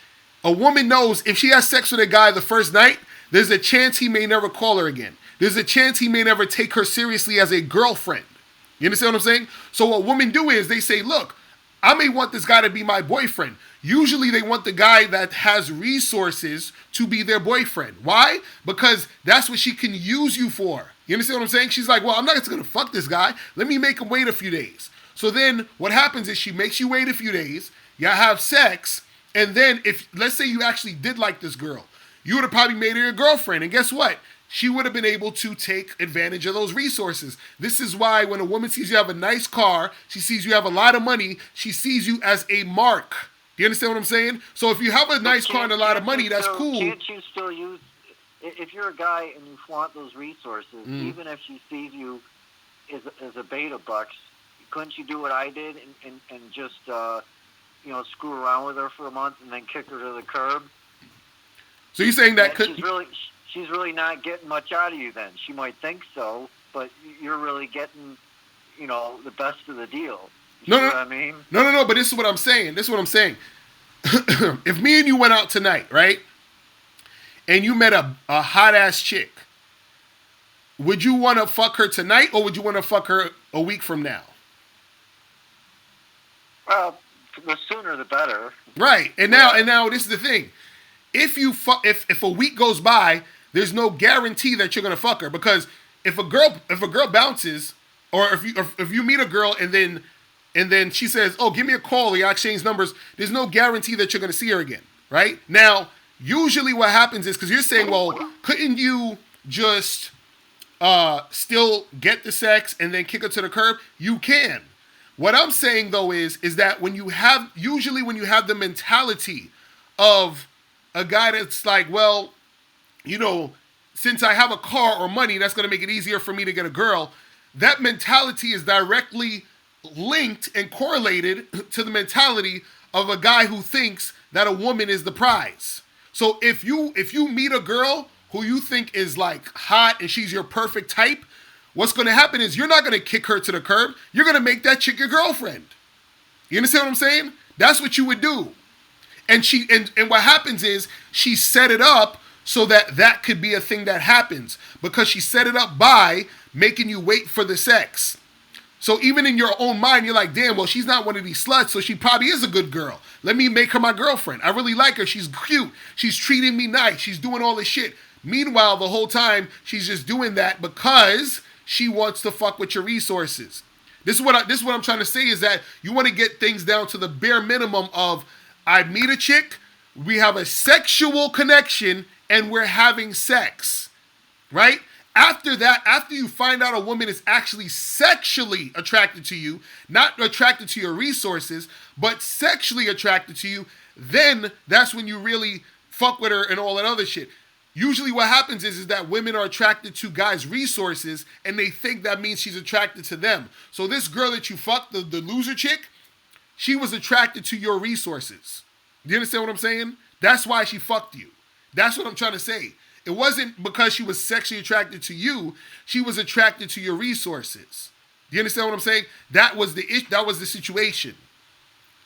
a woman knows if she has sex with a guy the first night, there's a chance he may never call her again. There's a chance he may never take her seriously as a girlfriend. You understand what I'm saying? So what women do is they say, look, I may want this guy to be my boyfriend. Usually they want the guy that has resources to be their boyfriend. Why? Because that's what she can use you for. You understand what I'm saying? She's like, well, I'm not just going to fuck this guy. Let me make him wait a few days. So then what happens is she makes you wait a few days. Y'all have sex. And then if, let's say you actually did like this girl, you would have probably made her your girlfriend. And guess what? She would have been able to take advantage of those resources. This is why when a woman sees you have a nice car, she sees you have a lot of money, she sees you as a mark. Do you understand what I'm saying? So if you have a nice car and a lot of money, that's cool. Can't you still use, if you're a guy and you flaunt those resources, even if she sees you as a beta bucks, couldn't you do what I did and just, screw around with her for a month and then kick her to the curb? So you're saying that she's really not getting much out of you then. She might think so, but you're really getting, the best of the deal. You know what I mean? No, but this is what I'm saying. If me and you went out tonight, right, and you met a hot-ass chick, would you want to fuck her tonight or would you want to fuck her a week from now? Well, the sooner the better. Right. And now this is the thing. If a week goes by, there's no guarantee that you're gonna fuck her, because if a girl bounces, or if you meet a girl and then she says, "Oh, give me a call," or you exchange numbers, there's no guarantee that you're gonna see her again, right? Now, usually what happens is, because you're saying, well, couldn't you just still get the sex and then kick her to the curb? You can. What I'm saying though is that when you have the mentality of a guy that's like, well, since I have a car or money, that's going to make it easier for me to get a girl. That mentality is directly linked and correlated to the mentality of a guy who thinks that a woman is the prize. So if you meet a girl who you think is like hot and she's your perfect type, what's going to happen is you're not going to kick her to the curb. You're going to make that chick your girlfriend. You understand what I'm saying? That's what you would do. And what happens is she set it up so that could be a thing that happens, because she set it up by making you wait for the sex. So even in your own mind, you're like, damn, well, she's not one of these sluts, so she probably is a good girl. Let me make her my girlfriend. I really like her. She's cute. She's treating me nice. She's doing all this shit. Meanwhile, the whole time, she's just doing that because she wants to fuck with your resources. This is what I'm trying to say, is that you want to get things down to the bare minimum of, I meet a chick, we have a sexual connection, and we're having sex, right? After that, after you find out a woman is actually sexually attracted to you, not attracted to your resources, but sexually attracted to you, then that's when you really fuck with her and all that other shit. Usually what happens is that women are attracted to guys' resources, and they think that means she's attracted to them. So this girl that you fucked, the loser chick, she was attracted to your resources. Do you understand what I'm saying? That's why she fucked you. That's what I'm trying to say. It wasn't because she was sexually attracted to you. She was attracted to your resources. Do you understand what I'm saying? That was the situation.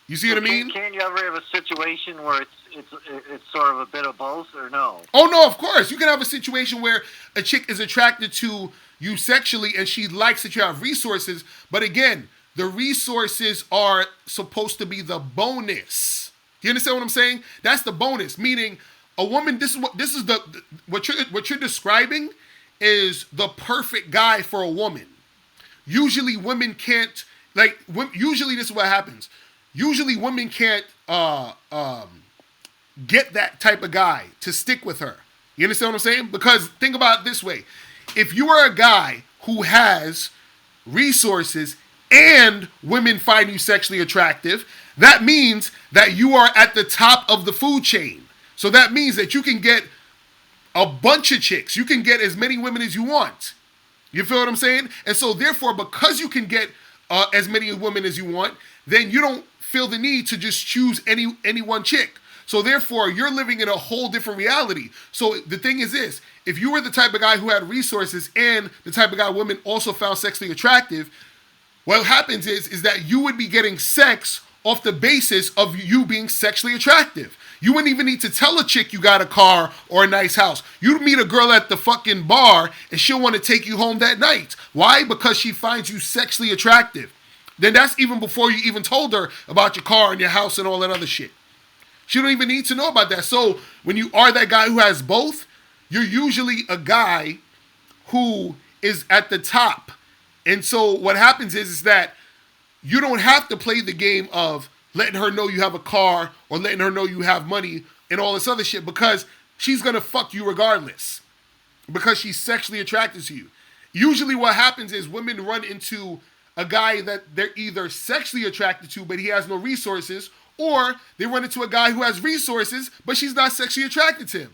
You see what I mean? Can you ever have a situation where it's sort of a bit of both, or no? Oh no, of course. You can have a situation where a chick is attracted to you sexually and she likes that you have resources, but again, the resources are supposed to be the bonus. You understand what I'm saying? That's the bonus. Meaning, a woman. What you're describing is the perfect guy for a woman. Usually, women can't Usually, this is what happens. Usually, women can't get that type of guy to stick with her. You understand what I'm saying? Because think about it this way: if you are a guy who has resources and women find you sexually attractive, that means that you are at the top of the food chain. So that means that you can get a bunch of chicks. You can get as many women as you want. You feel what I'm saying? And so therefore, because you can get as many women as you want, then you don't feel the need to just choose any one chick. So therefore, you're living in a whole different reality. So the thing is this: if you were the type of guy who had resources and the type of guy women also found sexually attractive, what happens is that you would be getting sex off the basis of you being sexually attractive. You wouldn't even need to tell a chick you got a car or a nice house. You'd meet a girl at the fucking bar and she'll want to take you home that night. Why? Because she finds you sexually attractive. Then that's even before you even told her about your car and your house and all that other shit. She don't even need to know about that. So when you are that guy who has both, you're usually a guy who is at the top. And so what happens is that you don't have to play the game of letting her know you have a car or letting her know you have money and all this other shit, because she's going to fuck you regardless because she's sexually attracted to you. Usually what happens is women run into a guy that they're either sexually attracted to but he has no resources, or they run into a guy who has resources but she's not sexually attracted to him.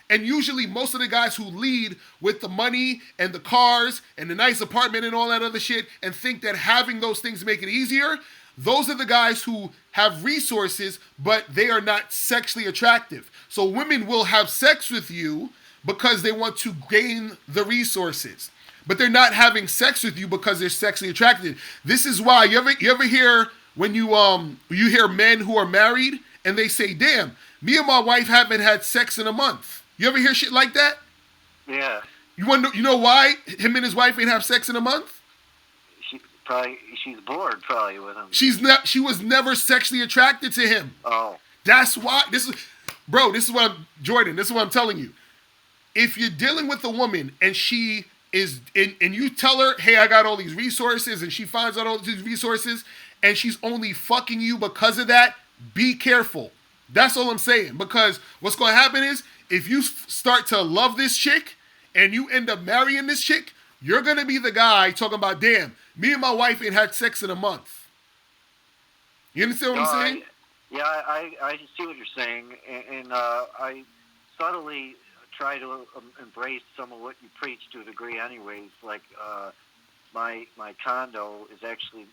And usually most of the guys who lead with the money and the cars and the nice apartment and all that other shit and think that having those things make it easier, those are the guys who have resources, but they are not sexually attractive. So women will have sex with you because they want to gain the resources, but they're not having sex with you because they're sexually attracted. This is why you ever hear when you hear men who are married and they say, "Damn, me and my wife haven't had sex in a month." You ever hear shit like that? Yeah. You know why him and his wife ain't have sex in a month? She's bored probably with him. She was never sexually attracted to him. Oh. That's why Jordan, this is what I'm telling you. If you're dealing with a woman and she is and you tell her, "Hey, I got all these resources," and she finds out all these resources and she's only fucking you because of that, be careful. That's all I'm saying. Because what's going to happen is, if you start to love this chick and you end up marrying this chick, you're going to be the guy talking about, "Damn, me and my wife ain't had sex in a month." You understand what I'm saying? Yeah, I see what you're saying. And I subtly try to embrace some of what you preach to a degree anyways. Like my condo is actually,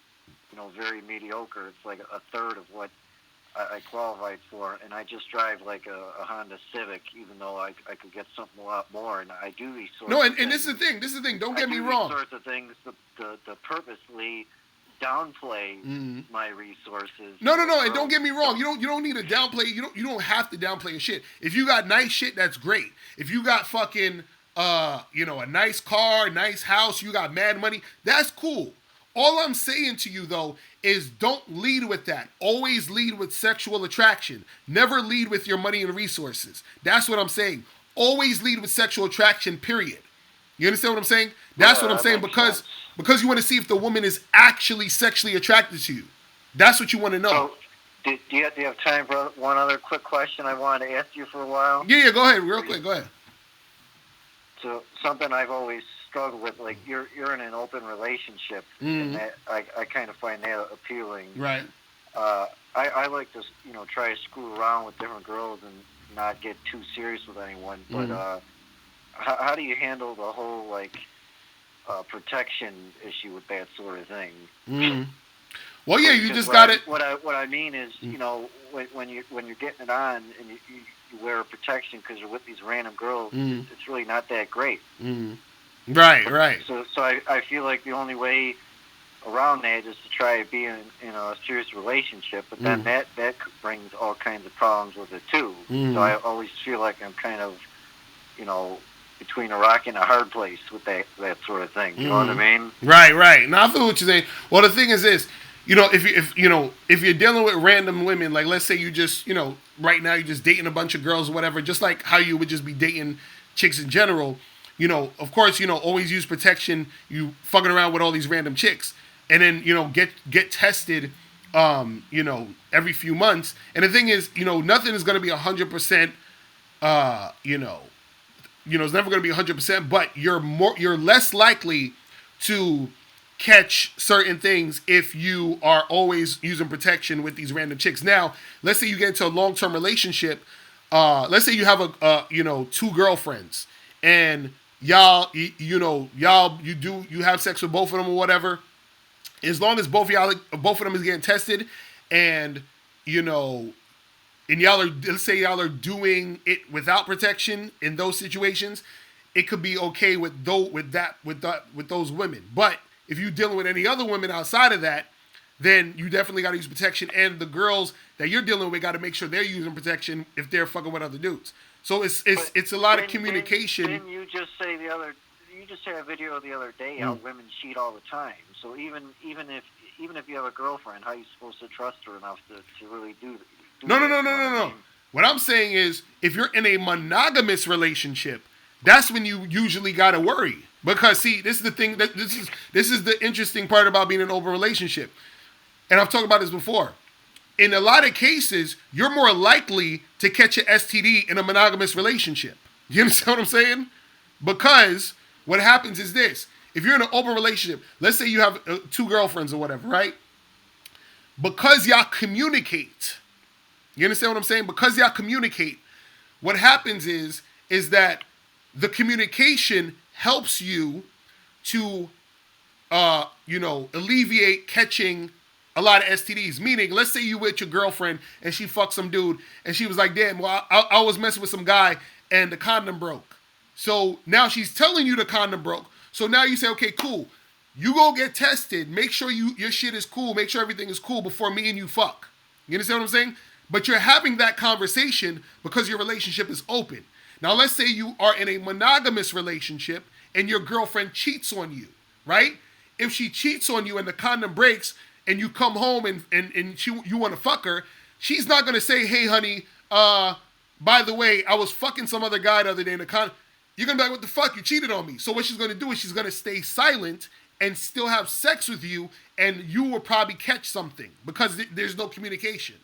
very mediocre. It's like a third of what I qualified for, and I just drive like a Honda Civic, even though I could get something a lot more, and I do these sorts of things. And this is the thing, don't get me wrong. These sorts of things to purposely downplay my resources. No, and don't get me wrong. You don't need to downplay. You don't have to downplay your shit. If you got nice shit, that's great. If you got fucking a nice car, a nice house, you got mad money, that's cool. All I'm saying to you, though, is don't lead with that. Always lead with sexual attraction. Never lead with your money and resources. That's what I'm saying. Always lead with sexual attraction, period. You understand what I'm saying? That's what I'm saying, because you want to see if the woman is actually sexually attracted to you. That's what you want to know. So, do you have time for one other quick question I wanted to ask you for a while? Yeah, go ahead, real quick. Go ahead. So, something I've always struggle with, like you're in an open relationship, and that I kind of find that appealing. Right. I like to try to screw around with different girls and not get too serious with anyone. But how do you handle the whole protection issue with that sort of thing? Well, yeah, you just got it. What I mean is, when you're getting it on and you wear protection because you're with these random girls, it's really not that great. Right. So I feel like the only way around that is to try to be in a serious relationship, but then that brings all kinds of problems with it too. So I always feel like I'm kind of, between a rock and a hard place with that sort of thing. You know what I mean? Right. Now I feel what you're saying. Well, the thing is this, if you're dealing with random women, like let's say you just, right now you're just dating a bunch of girls or whatever, just like how you would just be dating chicks in general, of course, always use protection. You fucking around with all these random chicks, and then get tested, every few months. And the thing is, nothing is going to be 100%. It's never going to be 100%, but you're less likely to catch certain things if you are always using protection with these random chicks. Now, let's say you get into a long-term relationship. Let's say you have two girlfriends, and you have sex with both of them or whatever. As long as both of them is getting tested, and and let's say y'all are doing it without protection in those situations, it could be okay with those women. But if you're dealing with any other women outside of that, then you definitely got to use protection. And the girls that you're dealing with got to make sure they're using protection if they're fucking with other dudes. So it's a lot of communication. Didn't you just say you just had a video the other day how women cheat all the time. So even if you have a girlfriend, how are you supposed to trust her enough to really do that? No. What I'm saying is, if you're in a monogamous relationship, that's when you usually gotta worry. Because see, this is the thing this is the interesting part about being in an open relationship. And I've talked about this before. In a lot of cases, you're more likely to catch an STD in a monogamous relationship. You understand what I'm saying? Because what happens is this. If you're in an open relationship, let's say you have two girlfriends or whatever, right? Because y'all communicate. You understand what I'm saying? Because y'all communicate, what happens is that the communication helps you to, alleviate catching a lot of STDs. Meaning, let's say you with your girlfriend and she fucked some dude and she was like, damn, well, I was messing with some guy and the condom broke. So now she's telling you the condom broke. So now you say, okay, cool. You go get tested. Make sure your shit is cool. Make sure everything is cool before me and you fuck. You understand what I'm saying? But you're having that conversation because your relationship is open. Now, let's say you are in a monogamous relationship and your girlfriend cheats on you, right? If she cheats on you and the condom breaks and you come home and you want to fuck her, she's not going to say, hey, honey, by the way, I was fucking some other guy the other day in the condom. You're going to be like, what the fuck? You cheated on me. So what she's going to do is she's going to stay silent and still have sex with you, and you will probably catch something because there's no communication.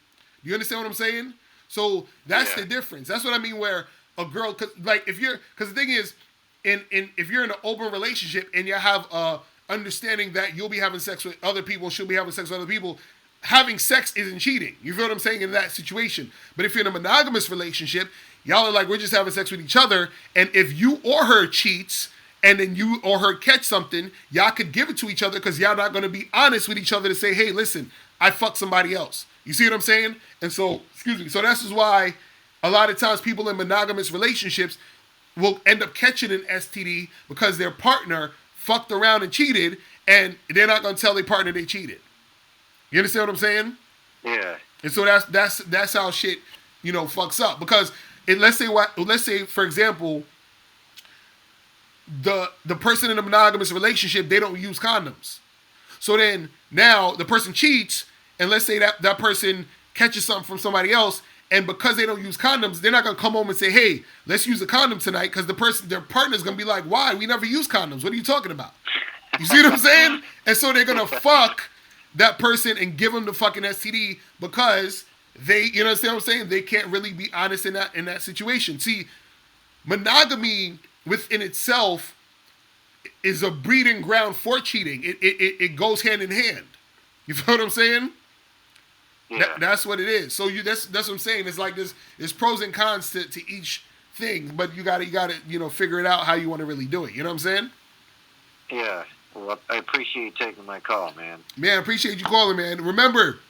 You understand what I'm saying? So that's the difference. That's what I mean. Where a girl, because the thing is, if you're in an open relationship and you have understanding that you'll be having sex with other people, she'll be having sex with other people, having sex isn't cheating. You feel what I'm saying in that situation? But if you're in a monogamous relationship, y'all are like, we're just having sex with each other, and if you or her cheats and then you or her catch something, y'all could give it to each other because y'all not going to be honest with each other to say, hey, listen, I fucked somebody else. You see what I'm saying? And so, so this is why a lot of times people in monogamous relationships will end up catching an STD because their partner fucked around and cheated, and they're not going to tell their partner they cheated. You understand what I'm saying? Yeah. And so that's how shit, fucks up. Because let's say for example, the person in a monogamous relationship, they don't use condoms. So then now the person cheats, and let's say that person catches something from somebody else, and because they don't use condoms, they're not going to come home and say, hey, let's use a condom tonight, because their partner's going to be like, why? We never use condoms. What are you talking about? You see what I'm saying? And so they're going to fuck that person and give them the fucking STD because they, you understand what I'm saying? They can't really be honest in that situation. See, monogamy within itself is a breeding ground for cheating. It goes hand in hand. You feel what I'm saying? Yeah. That's what it is. So that's what I'm saying. It's like there's pros and cons to each thing, but you gotta figure it out how you want to really do it. You know what I'm saying? Yeah. Well, I appreciate you taking my call, man. Man, I appreciate you calling, man. Remember,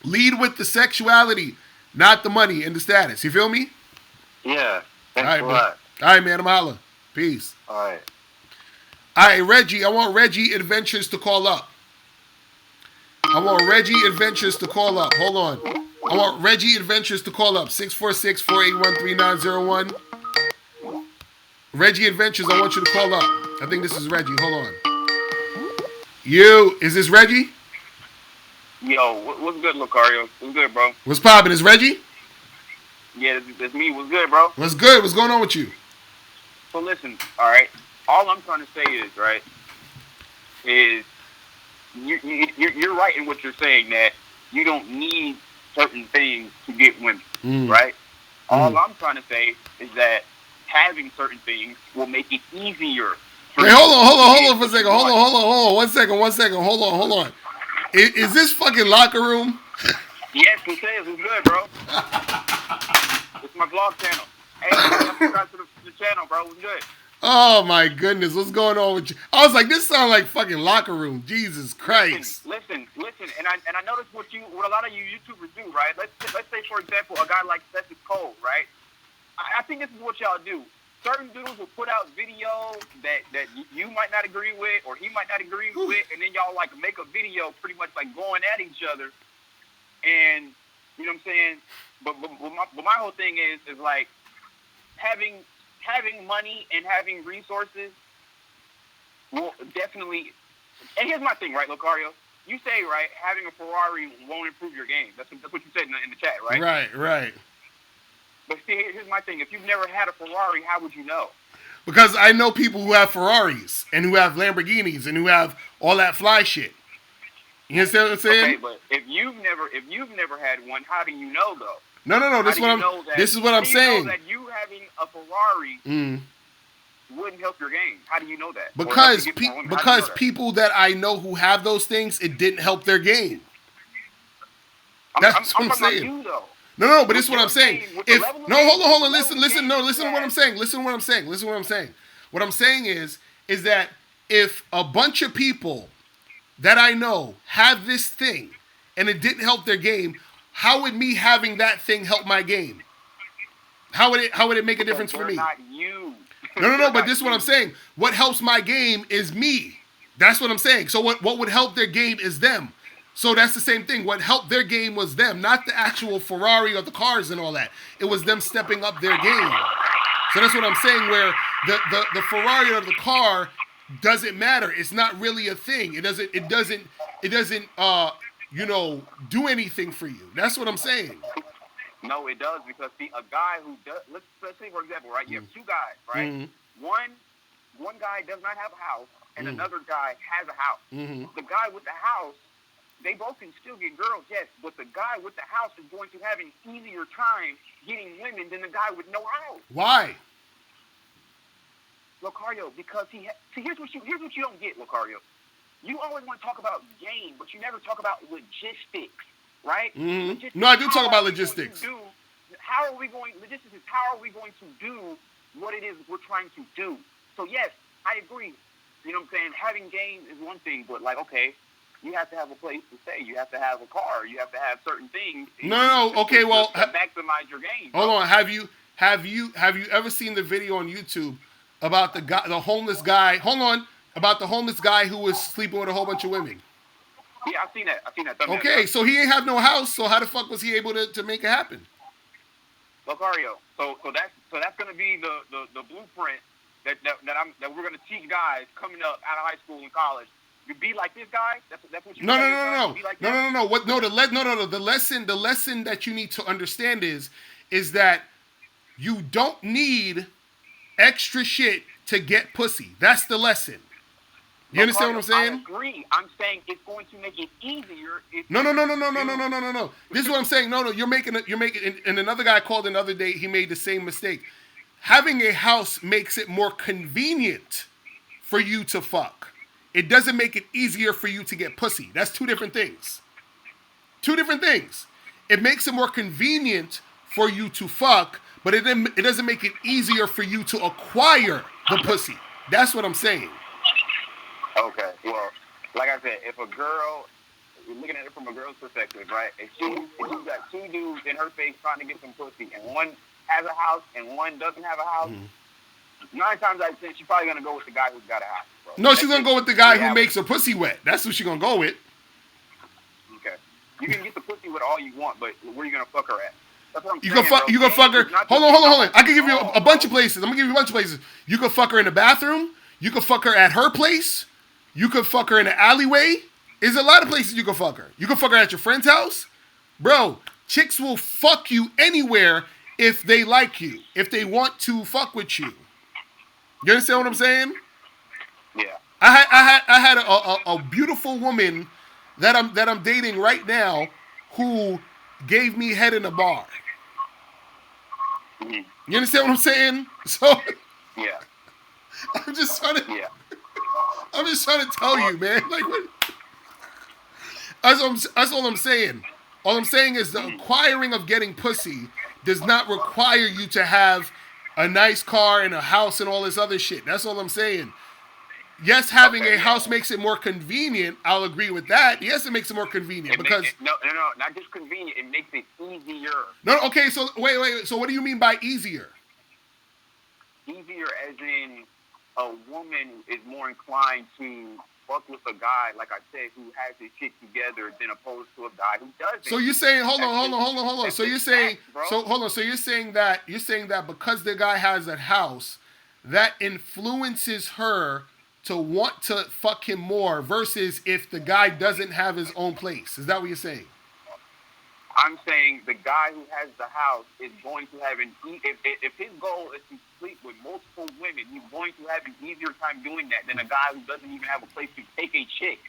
lead with the sexuality, not the money and the status. You feel me? Yeah. Thanks All right, a lot. All right, man. I'm holla. Peace. All right. All right, Reggie. I want Reggie Adventures to call up. Hold on. I want Reggie Adventures to call up. 646-481-3901. Reggie Adventures, I want you to call up. I think this is Reggie. Hold on. Is this Reggie? Yo, what's good, Locario? What's good, bro? What's poppin'? Is Reggie? Yeah, that's me. What's good, bro? What's good? What's going on with you? So listen, all right. All I'm trying to say is, right, is you're right in what you're saying that you don't need certain things to get women, right? All I'm trying to say is that having certain things will make it easier. Hey, hold on for a second. Hold on. One second. Hold on. Is this fucking locker room? Yes, it is. It's good, bro. It's my vlog channel. Hey, subscribe to the channel, bro. It's good. Oh my goodness, what's going on with you? I was like, this sounds like fucking locker room. Jesus Christ. Listen, and I noticed what a lot of you YouTubers do, right? Let's say, for example, a guy like Seth Cole, right? I think this is what y'all do. Certain dudes will put out videos that you might not agree with or he might not agree with, and then y'all like make a video pretty much like going at each other. And you know what I'm saying? But my whole thing is like having money and having resources will definitely. And here's my thing, right, Locario? You say, right, having a Ferrari won't improve your game. That's what you said in the chat, right? Right. But see, here's my thing. If you've never had a Ferrari, how would you know? Because I know people who have Ferraris and who have Lamborghinis and who have all that fly shit. You understand what I'm saying? Okay, but if you've never had one, how do you know though? No. This is what I'm saying. How do you know that you having a Ferrari wouldn't help your game? How do you know that? Because people that I know who have those things, it didn't help their game. That's what I'm saying. You, though. No, but this is what I'm saying. Hold on. Listen to what I'm saying. Listen to what I'm saying. What I'm saying is that if a bunch of people that I know have this thing and it didn't help their game, how would me having that thing help my game? How would it make a difference for me? Not you. No, but this is what I'm saying. What helps my game is me. That's what I'm saying. So what would help their game is them. So that's the same thing. What helped their game was them, not the actual Ferrari or the cars and all that. It was them stepping up their game. So that's what I'm saying, where the Ferrari or the car doesn't matter. It's not really a thing. It doesn't do anything for you. That's what I'm saying. No, it does, because see, a guy who does, let's say for example, right? You have two guys, right? Mm-hmm. One guy does not have a house, and another guy has a house. Mm-hmm. The guy with the house, they both can still get girls, yes, but the guy with the house is going to have an easier time getting women than the guy with no house. Why? Locario, because here's what you don't get, Locario. You always want to talk about game, but you never talk about logistics, right? Mm-hmm. No, I do talk about logistics. How are we going to do what it is we're trying to do? So yes, I agree. You know what I'm saying? Having game is one thing, but like, okay, you have to have a place to stay. You have to have a car. You have to have certain things. No. Okay, well, to maximize your game. Hold on. Have you ever seen the video on YouTube about the homeless guy? Hold on. About the homeless guy who was sleeping with a whole bunch of women. Yeah, I've seen that. Okay, so he ain't have no house. So how the fuck was he able to make it happen? Locario. So that's gonna be the blueprint that we're gonna teach guys coming up out of high school and college. You be like this guy. That's what you. No. What? No. The lesson that you need to understand is that you don't need extra shit to get pussy. That's the lesson. You understand what I'm saying? I agree. I'm saying it's going to make it easier. No. This is what I'm saying. No. You're making. And another guy called another day. He made the same mistake. Having a house makes it more convenient for you to fuck. It doesn't make it easier for you to get pussy. That's two different things. It makes it more convenient for you to fuck, but it doesn't make it easier for you to acquire the pussy. That's what I'm saying. Okay. Well, like I said, if a girl, you're looking at it from a girl's perspective, right? If she's got two dudes in her face trying to get some pussy, and one has a house and one doesn't have a house, 9 times out of 10, she's probably gonna go with the guy who's got a house, bro. No, she's gonna go with the guy who makes her pussy wet. That's who she's gonna go with. Okay. You can get the pussy with all you want, but where are you gonna fuck her at? That's what I'm You saying, can fuck. bro. You can fuck her. Games is not Hold the on, hold on, hold on. same I can give you all, a bunch of bro. places. I'm gonna give you a bunch of places. You can fuck her in the bathroom. You can fuck her at her place. You can fuck her in the alleyway. There's a lot of places you can fuck her. You can fuck her at your friend's house, bro. Chicks will fuck you anywhere if they like you, if they want to fuck with you. You understand what I'm saying? Yeah. I had a beautiful woman that I'm dating right now who gave me head in a bar. Mhm. You understand what I'm saying? So Yeah. I'm just trying to Yeah. I'm just trying to tell you, man. Like what? That's all I'm saying. All I'm saying is the acquiring of getting pussy does not require you to have a nice car and a house and all this other shit. That's all I'm saying. Yes, having Okay, a yeah. house makes it more convenient. I'll agree with that. Yes, it makes it more convenient because No, not just convenient. It makes it easier. no. Okay, so wait. So what do you mean by easier? Easier as in a woman is more inclined to fuck with a guy, like I said, who has his shit together than opposed to a guy who doesn't. So you're saying, hold on. That's So you're just saying, facts, bro. so hold on. So you're saying that because the guy has a house, that influences her to want to fuck him more versus if the guy doesn't have his own place. Is that what you're saying? I'm saying the guy who has the house is going to have if his goal is to sleep with multiple women, he's going to have an easier time doing that than a guy who doesn't even have a place to take a chick.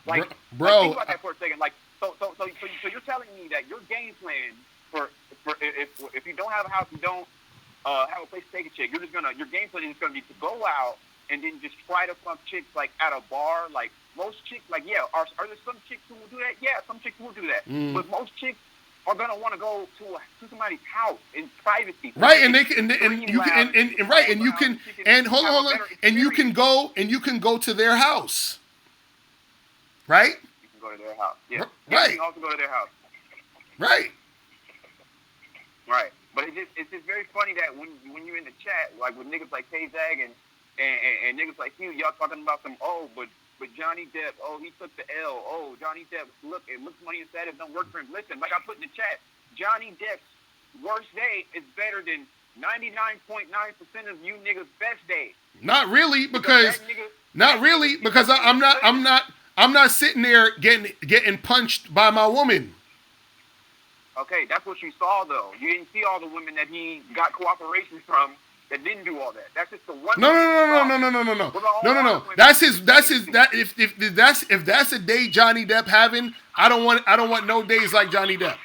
Like, bro, think about that for a second. Like, so you're telling me that your game plan for if you don't have a house, you don't have a place to take a chick, your game plan is gonna be to go out and then just try to fuck chicks like at a bar. Like most chicks, like are there some chicks who will do that? Yeah, some chicks will do that. But most chicks are gonna want to go to somebody's house in privacy. Right, and you can hold on, and you can go to their house. Right? You can go to their house. Yeah. Right. You can also go to their house. Right. Right. But it's just very funny that when you're in the chat, like with niggas like K-Zag and niggas like you, y'all talking about some, but Johnny Depp, he took the L. Oh, Johnny Depp, look, it looks money and status don't work for him. Listen, like I put in the chat, Johnny Depp's worst day is better than 99.9% of you niggas' best day. Not really, because I'm not sitting there getting punched by my woman. Okay, that's what you saw though. You didn't see all the women that he got cooperation from that didn't do all that. That's just the one. No. If that's a day Johnny Depp having, I don't want no days like Johnny Depp.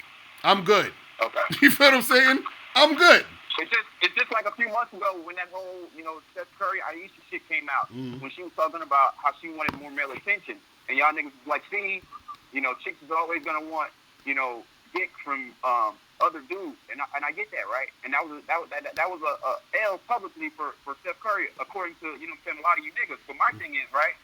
I'm good. Okay. You feel what I'm saying? I'm good. It's just like a few months ago when that whole, Steph Curry, Aisha shit came out, when she was talking about how she wanted more male attention. And y'all niggas was like, see, chicks is always going to want, dick from other dudes. And I get that, right? And that was a L publicly for Steph Curry, according to, a lot of you niggas. But my thing is, right,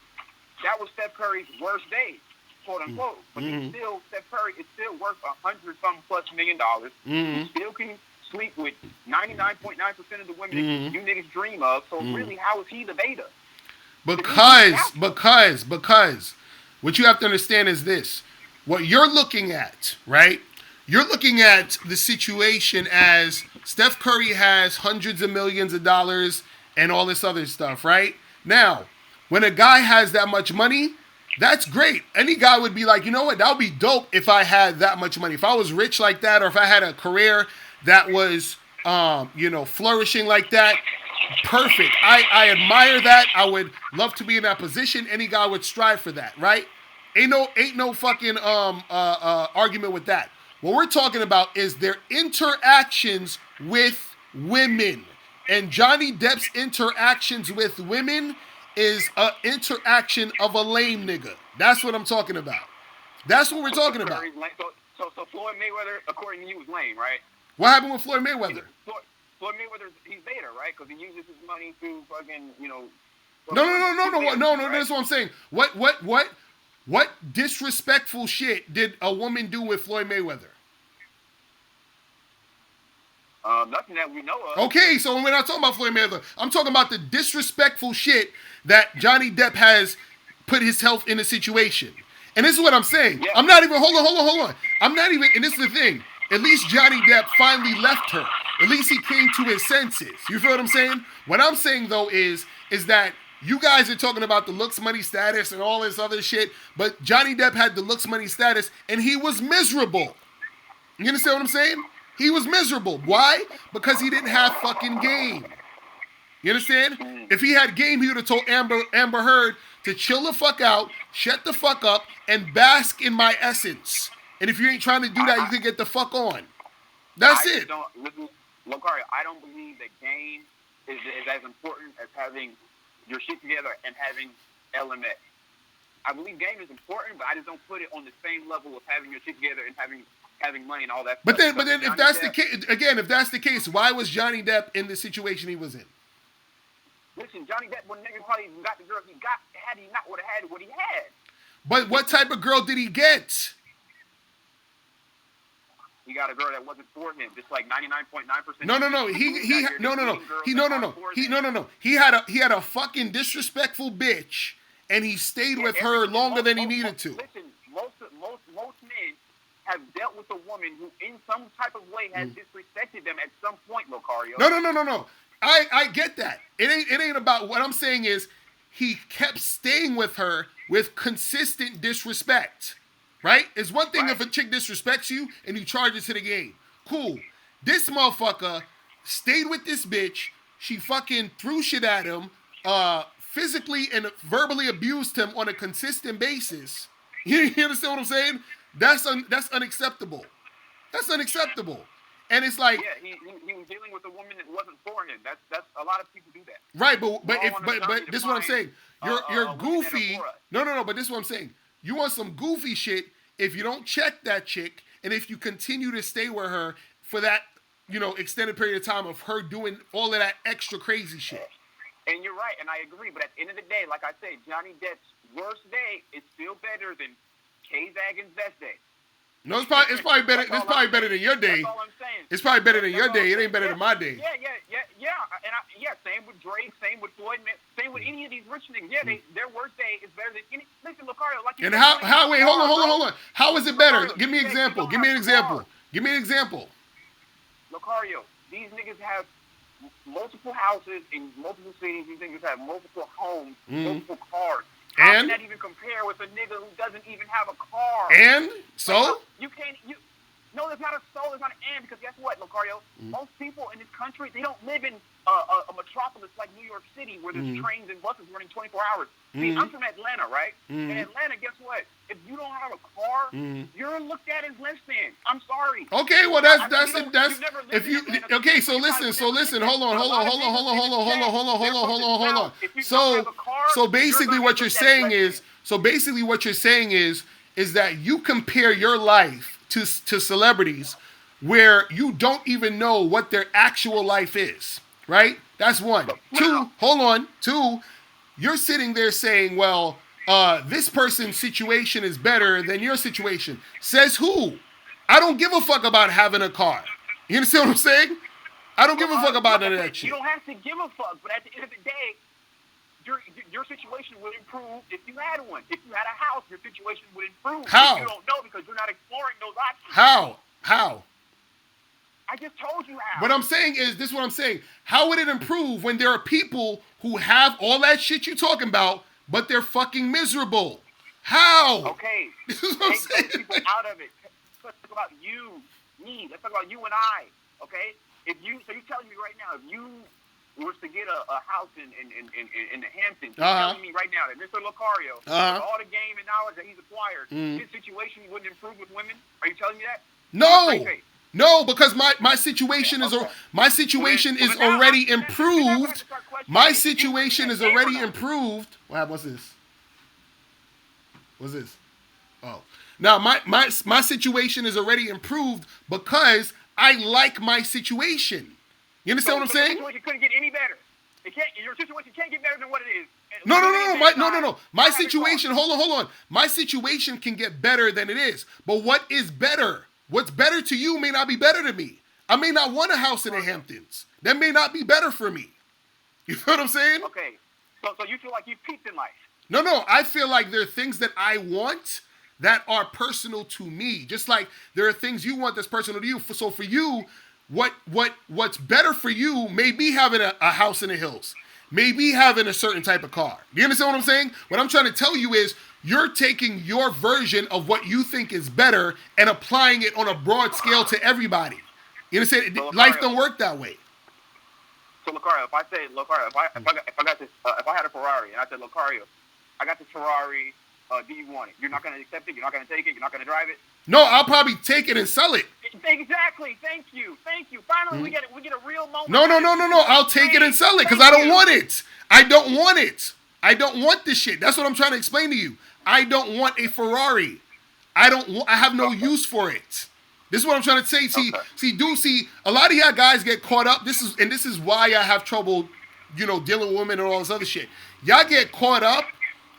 that was Steph Curry's worst day, quote unquote. But Steph Curry is still worth $100+ million. He still can sleep with 99.9% of the women you niggas dream of. So really, how is he the beta? Because what you have to understand is this. What you're looking at, right? You're looking at the situation as Steph Curry has hundreds of millions of dollars and all this other stuff, right? Now, when a guy has that much money, that's great. Any guy would be like, you know what? That would be dope if I had that much money. If I was rich like that, or if I had a career that was, flourishing like that, perfect. I admire that. I would love to be in that position. Any guy would strive for that, right? Ain't no fucking argument with that. What we're talking about is their interactions with women. And Johnny Depp's interactions with women is an interaction of a lame nigga. That's what I'm talking about. That's what we're talking about. So Floyd Mayweather, according to you, was lame, right? What happened with Floyd Mayweather? Floyd Mayweather, he's beta, right? Because he uses his money to fucking, No. That's what I'm saying. What disrespectful shit did a woman do with Floyd Mayweather? Nothing that we know of. Okay, so we're not talking about Floyd Mayweather. I'm talking about the disrespectful shit that Johnny Depp has put himself in a situation. And this is what I'm saying. Yeah. I'm not even, hold on. I'm not even, and this is the thing. at least Johnny Depp finally left her. At least he came to his senses. You feel what I'm saying? What I'm saying though is that you guys are talking about the looks, money, status, and all this other shit, but Johnny Depp had the looks, money, status, and he was miserable. You understand what I'm saying? He was miserable. Why? Because he didn't have fucking game. You understand? If he had game, he would have told Amber Heard to chill the fuck out, shut the fuck up, and bask in my essence. And if you ain't trying to do that, you can get the fuck on. That's it. Locario, I don't believe that game is as important as having your shit together and having LMS. I believe game is important, but I just don't put it on the same level of having your shit together and having money and all that but stuff. But then if that's the case, again, if that's the case, why was Johnny Depp in the situation he was in? Listen, Johnny Depp, when nigga probably got the girl he got, had he not would have had what he had. But what type of girl did he get? He got a girl that wasn't for him, just like 99.9%. He had a fucking disrespectful bitch, and he stayed with her longer than he needed to. Listen, most men have dealt with a woman who, in some type of way, has disrespected them at some point, Locario. No. I get that. It ain't about what I'm saying is he kept staying with her with consistent disrespect. Right? It's one thing if a chick disrespects you and you charge it to the game. Cool. This motherfucker stayed with this bitch. She fucking threw shit at him, physically and verbally abused him on a consistent basis. You understand what I'm saying? That's unacceptable. That's unacceptable. And it's like, yeah, he was dealing with a woman that wasn't for him. That's a lot of people do that. Right, but this is what I'm saying. You're goofy. No. But this is what I'm saying. You want some goofy shit if you don't check that chick, and if you continue to stay with her for that, extended period of time of her doing all of that extra crazy shit. And you're right, and I agree. But at the end of the day, like I say, Johnny Depp's worst day is still better than Kay Zagin's best day. No, it's probably better. It's probably better than your day. That's all I'm saying. It's probably better than your day. It ain't better than my day. Yeah. And same with Drake. Same with Floyd. Same with any of these rich niggas. Yeah, their worst day is better than any. Listen, Locario, like you. And how? Wait, hold on. How is it better? Give me an example. Give me an example. Locario, these niggas have multiple houses in multiple cities. These niggas have multiple homes, multiple cars. How can that even compare with a nigga who doesn't even have a car? And so? No, there's not a soul, there's not an and, because guess what, Locario? Most people in this country, they don't live in a metropolis like New York City where there's trains and buses running 24 hours. See, I'm from Atlanta, right? In Atlanta, guess what? If you don't have a car, you're looked at as less than. I'm sorry. Okay, well that's if you okay. So listen. Hold on. So basically, what you're saying is that you compare your life to celebrities where you don't even know what their actual life is, right? That's one. Two, you're sitting there saying, well, this person's situation is better than your situation. Says who? I don't give a fuck about having a car. You understand what I'm saying? I don't give a fuck about none of that shit. You don't have to give a fuck, but at the end of the day, your situation would improve if you had one. If you had a house, your situation would improve. How? You don't know because you're not exploring those options. How? I just told you how. What I'm saying is, this is what I'm saying. How would it improve when there are people who have all that shit you're talking about, but they're fucking miserable? How? Okay. This is what I'm saying. Take those people out of it. Let's talk about you, me. Let's talk about you and I. Okay? So you're telling me right now, if you was to get a house in the Hamptons, you're telling me right now that Mr. Locario, with all the game and knowledge that he's acquired, his situation wouldn't improve with women? Are you telling me that? No, because my situation is already improved. My situation is already improved. What's this? Oh, now my situation is already improved because I like my situation. You understand what I'm saying? Your situation couldn't get any better. Your situation can't get better than what it is. No. My situation, hold on. My situation can get better than it is. But what is better? What's better to you may not be better to me. I may not want a house in the Hamptons. That may not be better for me. You feel what I'm saying? Okay. So you feel like you've peaked in life? No. I feel like there are things that I want that are personal to me. Just like there are things you want that's personal to you. So for you, what's better for you may be having a house in the hills, maybe having a certain type of car. Do you understand what I'm saying? What I'm trying to tell you is you're taking your version of what you think is better and applying it on a broad scale to everybody. You understand? So, Life don't work that way. So Locario, if I had a Ferrari and I said, Locario, I got this Ferrari, do you want it? You're not going to accept it? You're not going to take it? You're not going to drive it? No, I'll probably take it and sell it. Exactly. Thank you. Finally, we get a real moment. No. I'll take it and sell it because I don't want it. I don't want it. I don't want this shit. That's what I'm trying to explain to you. I don't want a Ferrari. I have no use for it. This is what I'm trying to say. See, a lot of y'all guys get caught up. This is why I have trouble, dealing with women and all this other shit. Y'all get caught up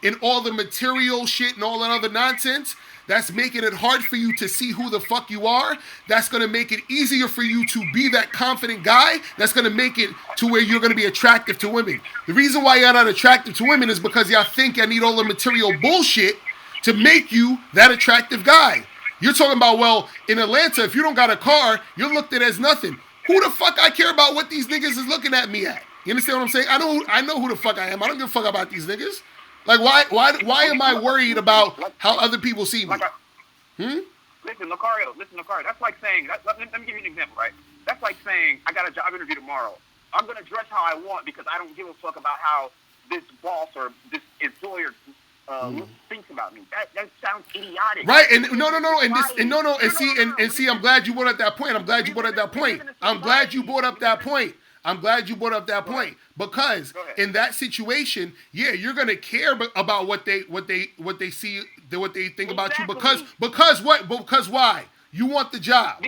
in all the material shit and all that other nonsense. That's making it hard for you to see who the fuck you are. That's going to make it easier for you to be that confident guy. That's going to make it to where you're going to be attractive to women. The reason why you're not attractive to women is because y'all think y'all need all the material bullshit to make you that attractive guy. You're talking about, well, in Atlanta, if you don't got a car, you're looked at as nothing. Who the fuck I care about what these niggas is looking at me at? You understand what I'm saying? I know who the fuck I am. I don't give a fuck about these niggas. Like, why am I worried about how other people see me? Listen, Locario, that's like saying, let me give you an example, right? That's like saying, I got a job interview tomorrow. I'm going to dress how I want because I don't give a fuck about how this boss or this employer thinks about me. That sounds idiotic. Right, and no, I'm glad you brought up that point. Because in that situation, yeah, you're gonna care about what they see, what they think about you. Because why? You want the job.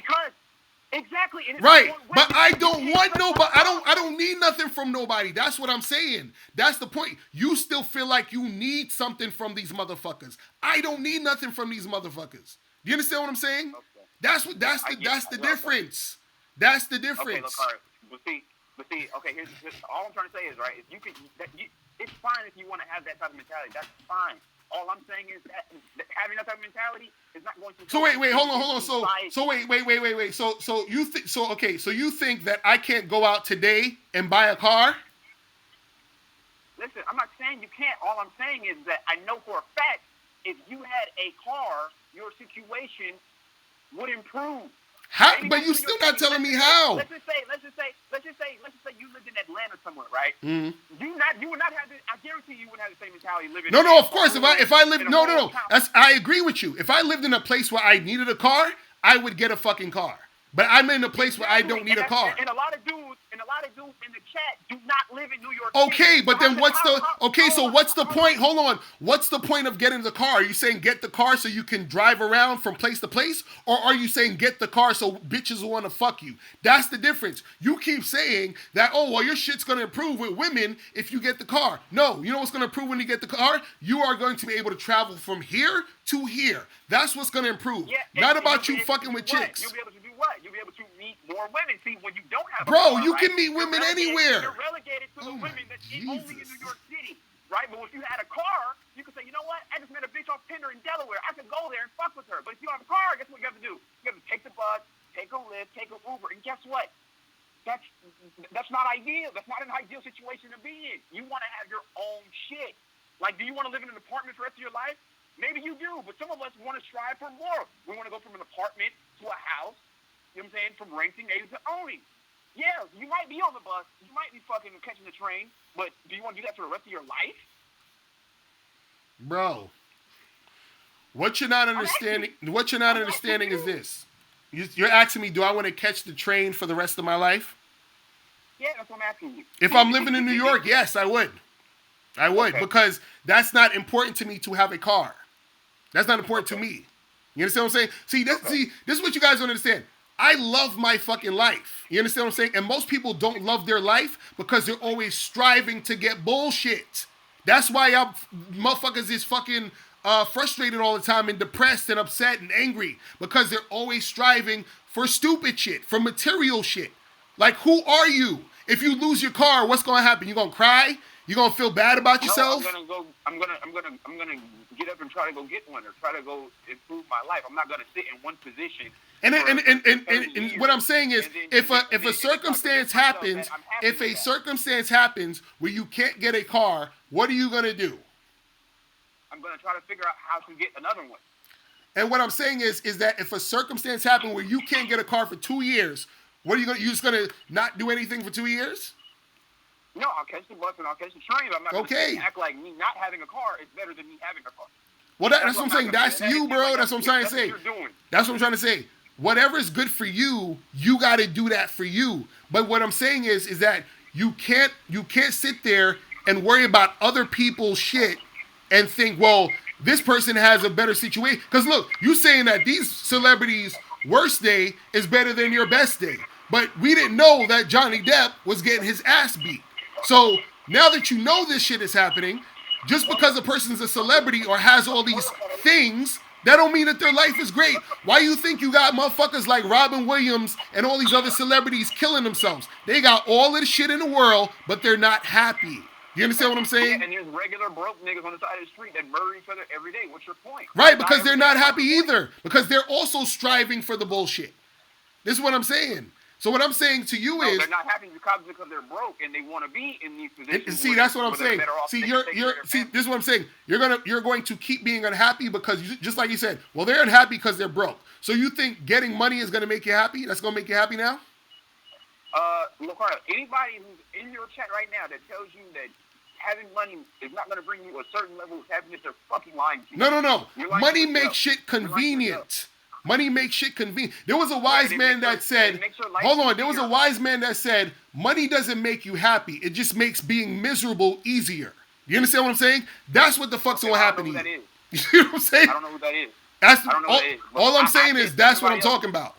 Exactly. Right, but I don't want nobody. I don't need nothing from nobody. That's what I'm saying. That's the point. You still feel like you need something from these motherfuckers. I don't need nothing from these motherfuckers. Do you understand what I'm saying? Okay. That's the difference. That's the difference. Okay, but see, okay, here's all I'm trying to say is, right, it's fine if you want to have that type of mentality. That's fine. All I'm saying is that having that type of mentality is not going to. So wait, hold on. So you think that I can't go out today and buy a car? Listen, I'm not saying you can't. All I'm saying is that I know for a fact if you had a car, your situation would improve. How? But you still not telling me how. Let's just say you lived in Atlanta somewhere, right? Mm-hmm. You would not have this. I guarantee you wouldn't have the same mentality living. No. Of course, if I lived, no. I agree with you. If I lived in a place where I needed a car, I would get a fucking car. But I'm in a place where I don't need a car. And a lot of dudes in the chat do not live in New York City. Okay, but then what's the point? Hold on. What's the point of getting the car? Are you saying get the car so you can drive around from place to place? Or are you saying get the car so bitches will want to fuck you? That's the difference. You keep saying that, your shit's going to improve with women if you get the car. No, you know what's going to improve when you get the car? You are going to be able to travel from here to here. That's what's going to improve. Yeah, not about you fucking with chicks. You'll be able to do what? You'll be able to meet more women. See, when you don't have a car, you right? can meet women anywhere. You're relegated to the women that's only in New York City, right? But if you had a car, you could say, you know what? I just met a bitch off Tinder in Delaware. I could go there and fuck with her. But if you don't have a car, guess what you have to do? You have to take the bus, take a Lyft, take an Uber, and guess what? That's not ideal. That's not an ideal situation to be in. You want to have your own shit. Like, do you want to live in an apartment for the rest of your life? Maybe you do, but some of us want to strive for more. We want to go from an apartment to a house, you know what I'm saying, from renting maybe to owning. Yeah, you might be on the bus, you might be fucking catching the train, but do you want to do that for the rest of your life? Bro, what you're not understanding is this. You're asking me, do I want to catch the train for the rest of my life? Yeah, that's what I'm asking you. If I'm living in New York, yes, I would. Okay. Because that's not important to me to have a car. That's not important to me. You understand what I'm saying? See, this is what you guys don't understand. I love my fucking life. You understand what I'm saying? And most people don't love their life because they're always striving to get bullshit. That's why motherfuckers is fucking frustrated all the time and depressed and upset and angry because they're always striving for stupid shit, for material shit. Like, who are you? If you lose your car, what's going to happen? You going to cry? You gonna feel bad about yourself? No, I'm gonna get up and try to go get one or try to go improve my life. I'm not gonna sit in one position. And what I'm saying is, if a circumstance happens, where you can't get a car, what are you gonna do? I'm gonna try to figure out how to get another one. And what I'm saying is that if a circumstance happens where you can't get a car for 2 years, what are you gonna? You just gonna not do anything for 2 years? No, I'll catch the bus and I'll catch the train. I'm not gonna act like me not having a car is better than me having a car. Well, that's what I'm saying. That's you, bro. That's what I'm trying to say. That's what I'm trying to say. Whatever is good for you, you got to do that for you. But what I'm saying is that you can't sit there and worry about other people's shit and think, well, this person has a better situation. Because look, you saying that these celebrities' worst day is better than your best day. But we didn't know that Johnny Depp was getting his ass beat. So now that you know this shit is happening, just because a person's a celebrity or has all these things, that don't mean that their life is great. Why you think you got motherfuckers like Robin Williams and all these other celebrities killing themselves? They got all of the shit in the world, but they're not happy. You understand what I'm saying? Yeah, and there's regular broke niggas on the side of the street that murder each other every day. What's your point? Right, because they're not happy either. Because they're also striving for the bullshit. This is what I'm saying. So what I'm saying to you is, they're not happy because they're broke and they want to be in these positions. And see, that's what I'm saying. See, this is what I'm saying. You're going to keep being unhappy because just like you said, well, they're unhappy because they're broke. So you think getting money is going to make you happy? That's going to make you happy now? Locario, anybody who's in your chat right now that tells you that having money is not going to bring you a certain level of happiness, they're fucking lying to you. No. Money makes shit convenient. Money makes shit convenient. There was a wise man that said, hold on, there was a wise man that said, money doesn't make you happy. It just makes being miserable easier. You understand what I'm saying? That's what the fuck's going to happen to you. You know what I'm saying? I don't know who that is. All I'm saying is that's what I'm talking about.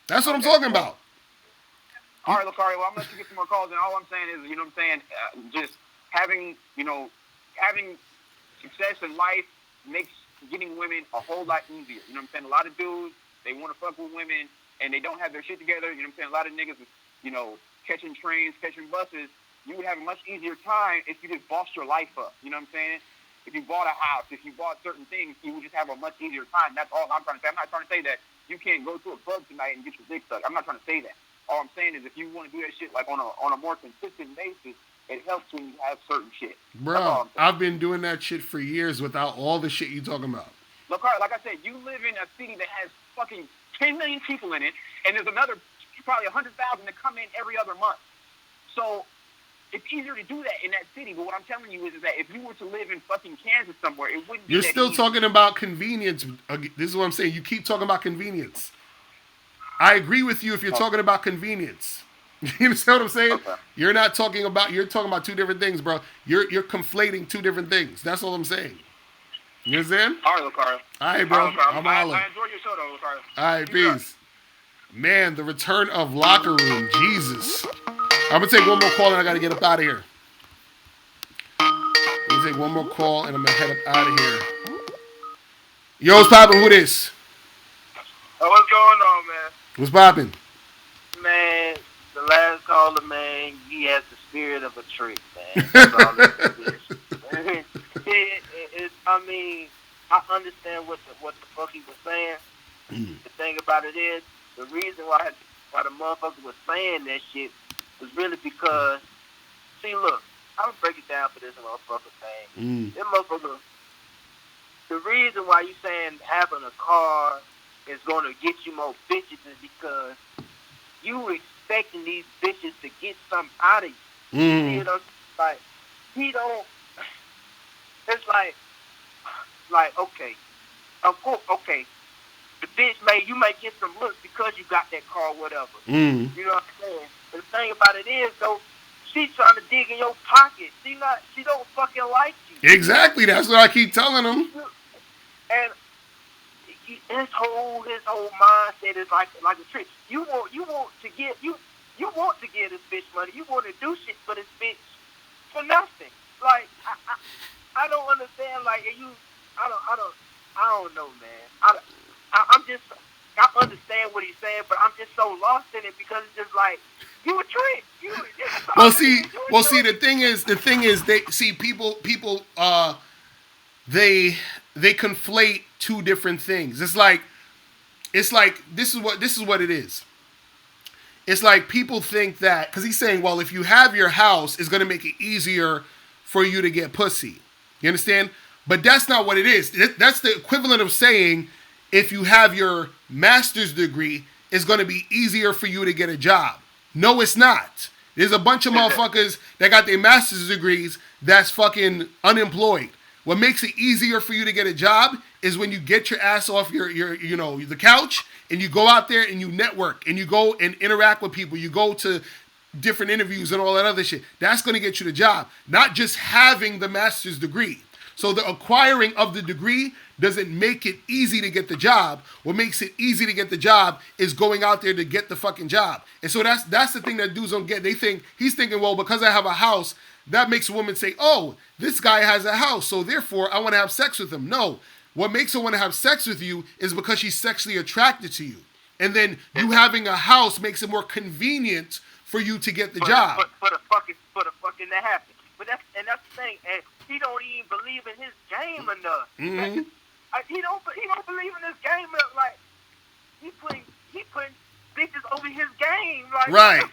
That's what I'm talking about. All right, Locario, well, I'm going to let you get some more calls, and all I'm saying is, you know what I'm saying, just having success in life makes getting women a whole lot easier. You know what I'm saying? A lot of dudes, they want to fuck with women, and they don't have their shit together. You know what I'm saying? A lot of niggas, catching trains, catching buses. You would have a much easier time if you just bossed your life up. You know what I'm saying? If you bought a house, if you bought certain things, you would just have a much easier time. That's all I'm trying to say. I'm not trying to say that you can't go to a club tonight and get your dick sucked. I'm not trying to say that. All I'm saying is if you want to do that shit like on a more consistent basis, it helps when you have certain shit. Bro, I've been doing that shit for years without all the shit you talking about. Look, like I said, you live in a city that has fucking 10 million people in it, and there's another probably 100,000 that come in every other month. So it's easier to do that in that city. But what I'm telling you is that if you were to live in fucking Kansas somewhere, it wouldn't be You're that still easy. talking about convenience. This is what I'm saying. You keep talking about convenience. I agree with you if you're talking about convenience. You understand what I'm saying? Okay. You're talking about two different things, bro. You're conflating two different things. That's all I'm saying. You understand? All right, Locario. All right, bro. I'm I enjoyed your show, though, Locario. All right, peace. Man, the return of Locker Room. Jesus. I'm going to take one more call and I got to get up out of here. I'm going to take one more call and I'm going to head up out of here. Yo, what's poppin'? Who this? What's going on, man? What's poppin'? Man, the last caller, man, he has the spirit of a trick, man. That's all it is. I mean, I understand what the fuck he was saying. The thing about it is, the reason why the motherfucker was saying that shit was really because, see, look, I'm gonna break it down for this motherfucker thing. This motherfucker, the reason why you saying having a car is gonna get you more bitches is because you expecting these bitches to get something out of you. You know, like, he don't, it's like, okay, of course, okay, the bitch you may get some looks because you got that car or whatever. You know what I'm saying? But the thing about it is, though, she's trying to dig in your pocket. She don't fucking like you. Exactly, that's what I keep telling him. And his whole mindset is like a trick. You want to give this bitch money. You want to do shit for this bitch for nothing. Like I don't understand. Like I don't know, man. I understand what he's saying, but I'm just so lost in it because it's just like you a trick. Well, see, the thing is, they see people, they conflate two different things. It's like this is what it is. It's like people think that because he's saying, well, if you have your house, it's gonna make it easier for you to get pussy. You understand? But that's not what it is. That's the equivalent of saying if you have your master's degree, it's gonna be easier for you to get a job. No, it's not. There's a bunch of motherfuckers that got their master's degrees that's fucking unemployed. What makes it easier for you to get a job is when you get your ass off your the couch and you go out there and you network and you go and interact with people. You go to different interviews and all that other shit. That's going to get you the job, not just having the master's degree. So the acquiring of the degree doesn't make it easy to get the job. What makes it easy to get the job is going out there to get the fucking job. And so that's the thing that dudes don't get. He's thinking, well, because I have a house, that makes a woman say, oh, this guy has a house, so therefore I want to have sex with him. No. What makes her want to have sex with you is because she's sexually attracted to you. And then you having a house makes it more convenient for you to get the job. For the fucking that happen. But that's the thing. And he don't even believe in his game enough. Mm-hmm. He don't believe in his game enough. Like he putting bitches over his game. Like, right.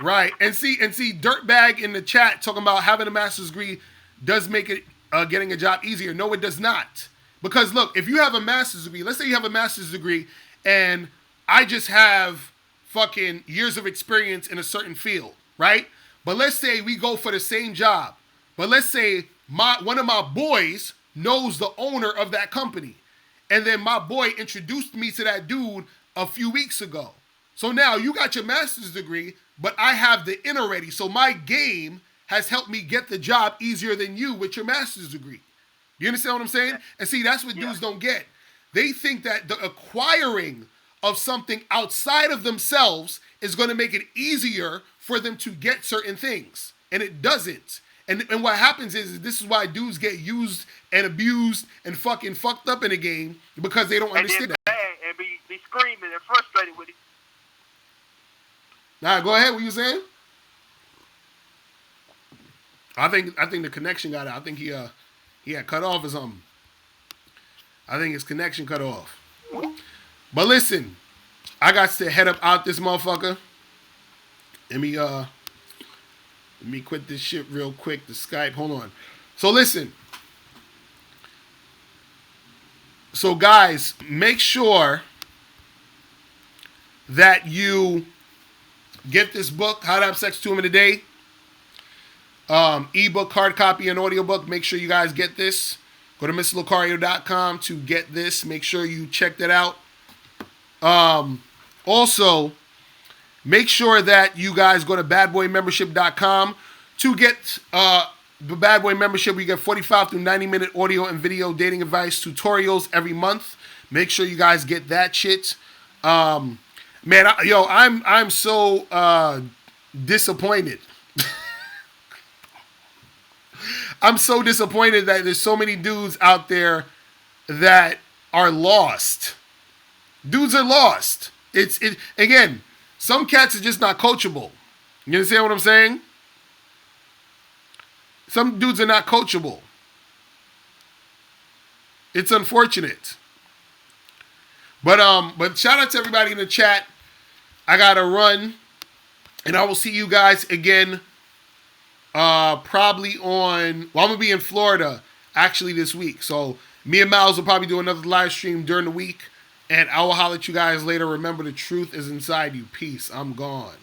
Right. And see, Dirtbag in the chat talking about having a master's degree does make it getting a job easier. No, it does not. Because look, if you have a master's degree, let's say you have a master's degree and I just have fucking years of experience in a certain field, right? But let's say we go for the same job. But let's say one of my boys knows the owner of that company. And then my boy introduced me to that dude a few weeks ago. So now you got your master's degree, but I have the in already. So my game has helped me get the job easier than you with your master's degree. You understand what I'm saying? And see, that's what dudes don't get. They think that the acquiring of something outside of themselves is going to make it easier for them to get certain things. And it doesn't. And what happens is this is why dudes get used and abused and fucking fucked up in a game because they don't understand that. And be screaming and frustrated with it. Nah, go ahead. What you saying? I think the connection got out. I think he had cut off or something. I think his connection cut off. But listen, I got to head up out this motherfucker. Let me quit this shit real quick. The Skype. Hold on. So listen. So guys, make sure that you get this book, How to Have Sex 2 Women a Day. Ebook, hard copy, and audiobook. Make sure you guys get this. Go to MrLocario.com to get this. Make sure you check that out. Also, make sure that you guys go to badboymembership.com to get the Bad Boy membership. We get 45 through 90-minute audio and video dating advice tutorials every month. Make sure you guys get that shit. Man, I'm so disappointed. I'm so disappointed that there's so many dudes out there that are lost. Dudes are lost. Again, some cats are just not coachable. You understand what I'm saying? Some dudes are not coachable. It's unfortunate. But shout out to everybody in the chat. I gotta run. And I will see you guys again probably I'm gonna be in Florida actually this week. So me and Miles will probably do another live stream during the week. And I will holler at you guys later. Remember, the truth is inside you. Peace. I'm gone.